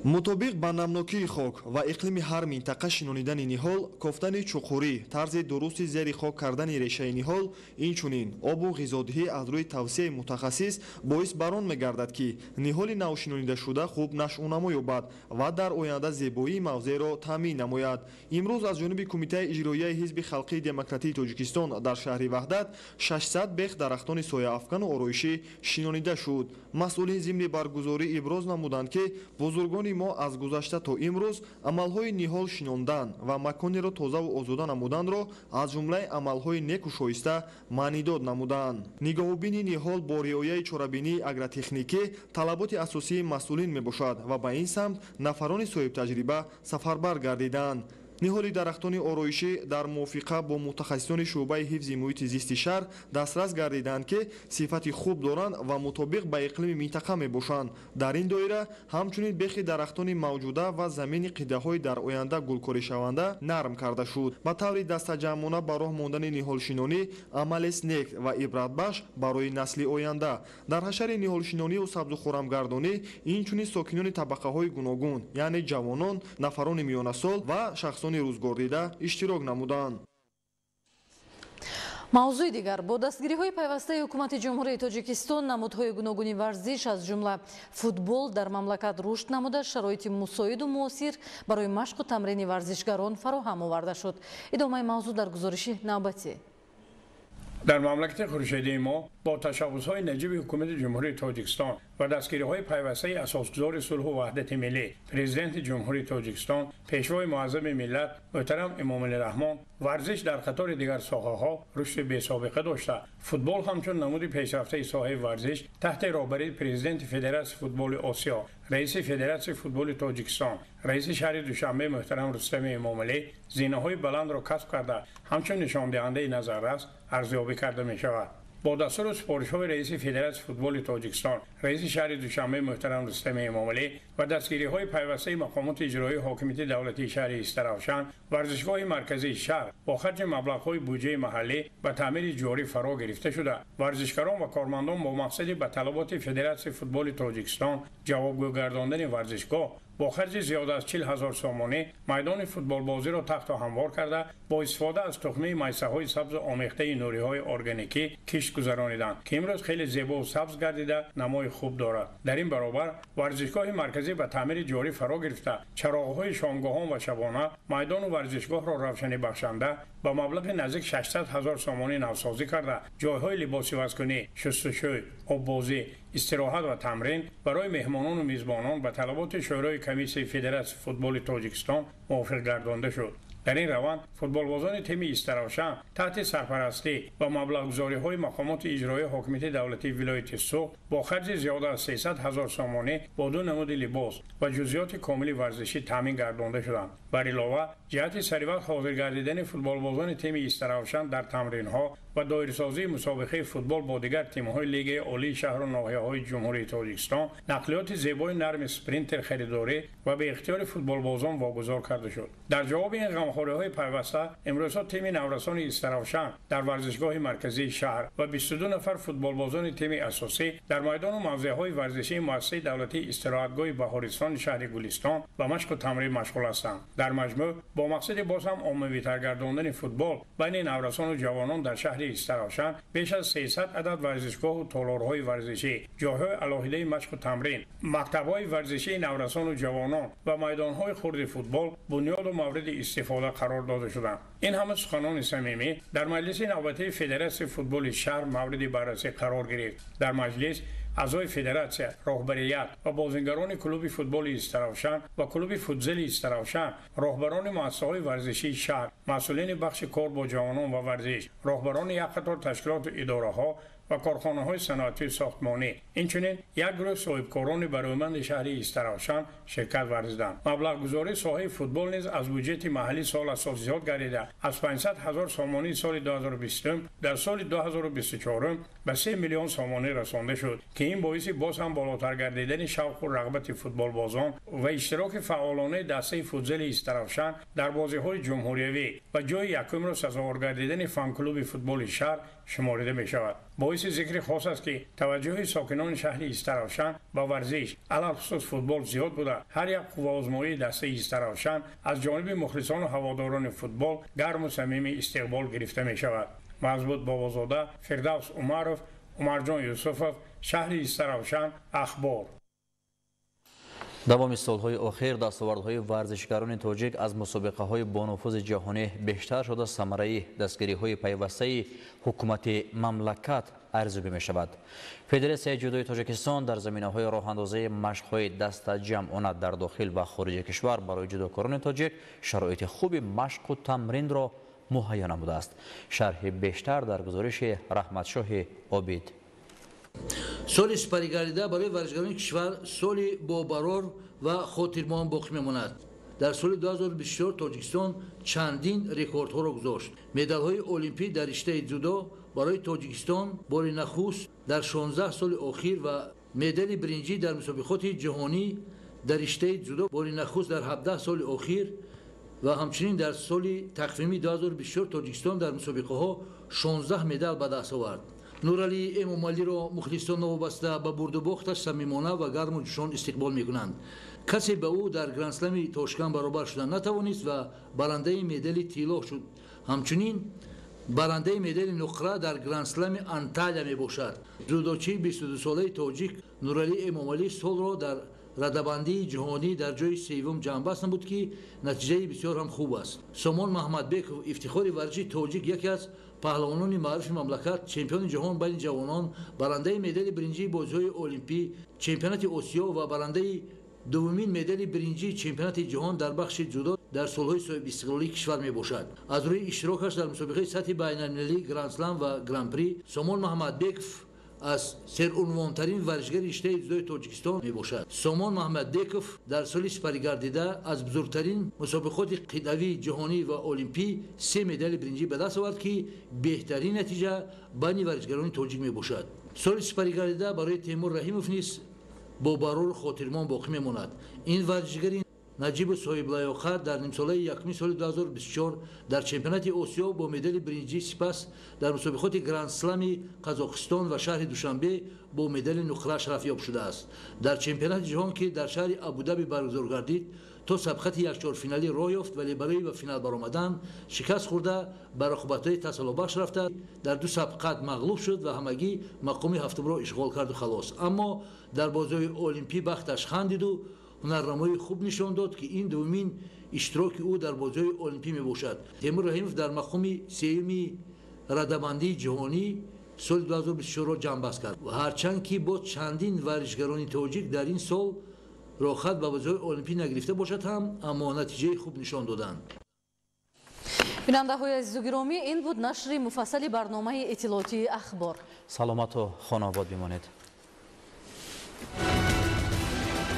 مطابق با نمناکی خاک و اقلیم هر منطقه شنانیدن نهال، کافتن چوقوری، طرز درست زیر خاک کردن ریشه نهال، اینچنین آب و غذادهی از روی توصیه متخصص باعث بران می‌گردد که نهال نو شنانیده شده خوب نشأونما یابد و در آینده زیبایی موضع را تامین نماید. امروز از جانب کمیته اجرایی حزب خلقی دموکراتیک تاجیکستان در شهر وحدت 600 بیخ درختان سایه‌افکن و آرایشی شنانیده شد. مسئولین ضمن برگزاری ابراز نمودند که بزرگان ما از گذشته تا امروز عملهای نهال شناندن و مکانی را تازه و آزاده نمودن را از جمله عملهای نیک و شایسته معنیداد نمودند. نگاهبینی نهال با رعایت چاره‌بینی اگرتکنیکی طلبات اساسی مسئولین میباشد و به این سمت نفران صاحب تجربه سفربر گردیدند. نهال درختان آرایشی در موافقه با متخصصان شعبه حفظ محیط زیست شهر دسترس گردیدند که صفت خوب دارند و مطابق با اقلیم منطقه میباشند. در این دایره همچنین بیخ درختان موجوده و زمین قیده‌های در آینده گلکاری شونده نرم کرده شد. به طور دستجمعانه به راه ماندن نهالشنانی عمل است نیک و عبرتبخش برای نسل آینده. در حشر نهالشنانی و سبز و خرمگردانی اینچنین ساکنان طبقه‌های گوناگون یعنی جوانان، نفران میانه سال و شخصان روزگار دیده اشتراک نمودند. موضوع دیگر با دستگیری‌های پیوسته حکومت جمهوری تاجیکستان نمودهای گوناگون ورزش از جمله فوتبال در مملکت رشد نموده شرایط مساعد و موثر برای مشق و تمرین ورزشگران فراهم آورده شد. ادامه موضوع در گزارش نوبتی. در مملکت خورشیدی ما با تشبث‌های نجیب حکومت جمهوری تاجیکستان و دستگیری‌های پیوسته اساسگذار صلح و وحدت ملی پرزیدنت جمهوری تاجیکستان پیشوای معظم ملت محترم امامعلی رحمان ورزش در قطار دیگر ساحه‌ها رشد بی‌سابقه داشته. فوتبال همچون نمود پیشرفته ساحه ورزش تحت رهبری پرزیدنت فدراسیون فوتبال آسیا، رئیس فدراسیون فوتبال تاجیکستان، رئیس شهر دوشنبه محترم رستم امامعلی زینه‌های بلند را کسب کرده همچون نشان دهنده نظررس ارزیابی کرده می‌شود. با دستور و سپارش‌های رئیس فدراسیون فوتبال تاجیکستان، رئیس شهر دوشنبه محترم رستم امامعلی و دستگیری‌های پیوسته مقامات اجرایی حاکمیت دولتی شهر استراوشن، ورزشگاه مرکزی شهر با خرج مبلغ‌های بودجه محلی به تعمیر جاری فرا گرفته شده. ورزشکاران و کارمندان با مقصد به طلبات فدراسیون فوتبال تاجیکستان جوابگو گرداندن ورزشگاه با خرج زیاد از 40,000 سومانی میدان فوتبال بازی را تخت و هموار کرده با استفاده از تخمه میسه های سبز آمیخته نوری های ارگانیکی کشت گذرانیدند که امروز خیلی زیبا و سبز گردیده نمای خوب دارد. در این برابر ورزشگاه مرکزی به تعمیر جاری فرا گرفته چراغ‌های شامگاهان و شبانه میدان و ورزشگاه را روشنی بخشنده با مبلغ نزدیک 600,000 سومانی نوسازی کرده جایهای لباس عوض‌کنی، شستشوی، آببازی، استراحت و تمرین برای مهمانان و میزبانان به طلبات شورای کمیسیون فدراسیون فوتبال تاجیکستان موافق گردانده شد. در این روند فوتبالبازان تیم استراوشن تحت سرپرستی و مبلغ‌گذاری‌های مقامات اجرایی حاکمیت دولتی ولایت سوق با خرج زیاده از 300,000 سومانی با 2 نمود لباس و جزئیات کامل ورزشی تامین گردانده شدند. بر علاوه جهت سریعت حاضر گردیدن فوتبالبازان تیم استراوشن در تمرین‌ها و دایره‌سازی مسابقه فوتبال با دیگر تیم‌های لیگ عالی شهر و ناحیه‌های جمهوری تاجیکستان نقلیات زیبای نرم اسپرینتر خریداری و به اختیار فوتبالبازان واگذار کرده شد. در جواب این غمخوری‌های پیوسته امروز تیم نورسان استراوشن در ورزشگاه مرکزی شهر و 22 نفر فوتبالبازان تیم اساسی در میدان و موضع‌های ورزشی مؤسسه دولتی استراحتگاه بهارستان شهر گلستان و مشق و تمرین مشغول هستند. در مجموع با مقصد باز هم عمومی‌تر گرداندن فوتبال بین نورسان و جوانان در شهر استراوشن بیش از 300 عدد ورزشگاه و تالارهای ورزشی، جاهای علاهیده مشق و تمرین، مکتب‌های ورزشی نورسان و جوانان و میدان‌های خرد فوتبال بنیاد و مورد استفاده قرار داده شدند. این همه سخنان صمیمی در مجلس نوبتی فدراسیون فوتبال شهر مورد بررسی قرار گرفت. در مجلس اعضای فدراسیون، رهبریت و بازیگران کلوب فوتبال استراوشن و کلوب فوتزال استراوشن، رهبران مؤسسه‌های ورزشی شهر، مسئولین بخش کار با جوانان و ورزش، رهبران یک قطار تشکیلات و اداره‌ها و کارخانه‌های صنعتی ساختمانی، اینچنین یک گروه صاحبکاران برومند شهر استراوشن شرکت ورزیدند. مبلغ گذاری ساحه فوتبال نیز از بودجه محلی سال اساس زیاد گردیده از 500,000 سومانی سال 2020 در سال 2024 به 3 میلیون سومانی رسانده شد که این باعث باز هم بالاتر گردیدن شوق و رغبت فوتبال بازان و اشتراک فعالانه دسته فوتزال استراوشن در بازی‌های جمهوریوی و جای یکم را سزاوار گردیدن فن کلوب فوتبال شهر شمارده می شود. باعث ذکر خاص است که توجه ساکنان شهر استراوشن با ورزش علاوه خصوص فوتبال زیاد بوده. هر یک قوه آزمایی دسته استراوشن از جانب مخلصان و هواداران فوتبال گرم و صمیمی استقبال گرفته می شود. مضبوط بابازاده، فردوس عمرов، عمرجان یوسفov، شهر استراوشن، اخبار. دوام سالهای اخیر دستاوردهای ورزشکاران تاجیک از مسابقه‌های با نفوذ جهانی بیشتر شده ثمره دستگیری‌های پیوسته حکومت مملکت ارزیابی می‌شود. فدراسیون جودوی تاجیکستان در زمینه‌های راه‌اندازی مشق‌های دست جمعانه در داخل و خارج کشور برای جودوکاران تاجیک شرایط خوب مشق و تمرین را مهیا نموده است. شرح بیشتر در گزارش رحمتشاه عابد. سال سپری گردیده برای ورزشکاران کشور سالی با برار و خاطرمان باقی میماند. در سال 2024 تاجیکستان چندین رکوردها را گذاشت. مدال‌های المپیک در رشته جودو برای تاجیکستان بار نخست در 16 سال اخیر و مدال برنجی در مسابقات جهانی در رشته جودو بار نخست در 17 سال اخیر و همچنین در سال تقویمی 2024 تاجیکستان در مسابقه‌ها 16 مدال به دست آورد. نورعلی امامعلی را مخلصان وابسته به برد و باختش صمیمانه و گرم و جوشان استقبال می‌کنند. کسی به او در گرند اسلم تاشکند برابر شدن نتوانست و برنده مدال طلا شد. همچنین برنده مدال نقره در گرند اسلم انطالیا میباشد. جودوچی 22 ساله تاجیک نورعلی امامعلی سال را در رده‌بندی جهانی در جای سوم جمع بست نمود که نتیجه بسیار هم خوب است. سامان محمدبکов افتخار ورزشی تاجیک یکی از پهلوانان معروف مملکت، چمپیون جهان بین جوانان، برنده مدال برنجی بازی‌های المپیک، چمپیونات آسیا و برنده دومین مدال برنجی چمپیونات جهان در بخش جودو در سالهای صاحب استقلالی کشور میباشد. از روی اشتراکش در مسابقه سطح بین‌المللی گرند اسلم و گرند پری، سامان محمدبکov از سرعنوان‌ترین ورزشگر رشته جودوی تاجیکستان میباشد. سامان محمدبکov در سال سپری گردیده از بزرگترین مسابقات قطعی جهانی و المپیک 3 مدال برنجی به دست آورد که بهترین نتیجه بین ورزشگران تاجیک میباشد. سال سپری گردیده برای تیمور رحیموف نیز با برار خاطرمان باقی میماند. این ورزشگر наҷибу соҳиблаёқа дар нимсолаи якуми соли 2024 дар чемпионати осиё бо медали бринҷӣ, сипас дар мусобиқоти гранд-слами қазоқистон ва шаҳри душанбе бо медали нуқра шарафёб шудааст. Дар чемпионати ҷаҳон ки дар шаҳри абудаби баргузор гардид, то сабқати якчорфиналӣ роҳ ёфт, вале барои ба финал баромадан шикаст хӯрда ба рақобатҳои тасаллобахш рафта, дар ду сабқат мағлуб шуд ва ҳамагӣ мақоми ҳафтумро ишғол карду халос. Аммо дар бозиҳои олимпӣ бахташ хандиду ҳунарнамои хуб нишон дод, ки ин дуввумин иштироки ӯ дар бозиҳои олимпӣ мебошад. Темур Раҳимов дар мақоми сеюми радабандии ҷаҳонӣ соли 2024-ро ҷамъбаст кард. Ҳарчанд ки бо чандин варзишгарони тоҷик дар ин сол рохат ба бозиҳои олимпӣ нагирифта бошад ҳам, аммо натиҷаи хуб нишон доданд. бинандаҳои азизу гиромӣ, ин буд нашри муфассали барномаи иттилоотии ахбор. саломату хонобод бимонед.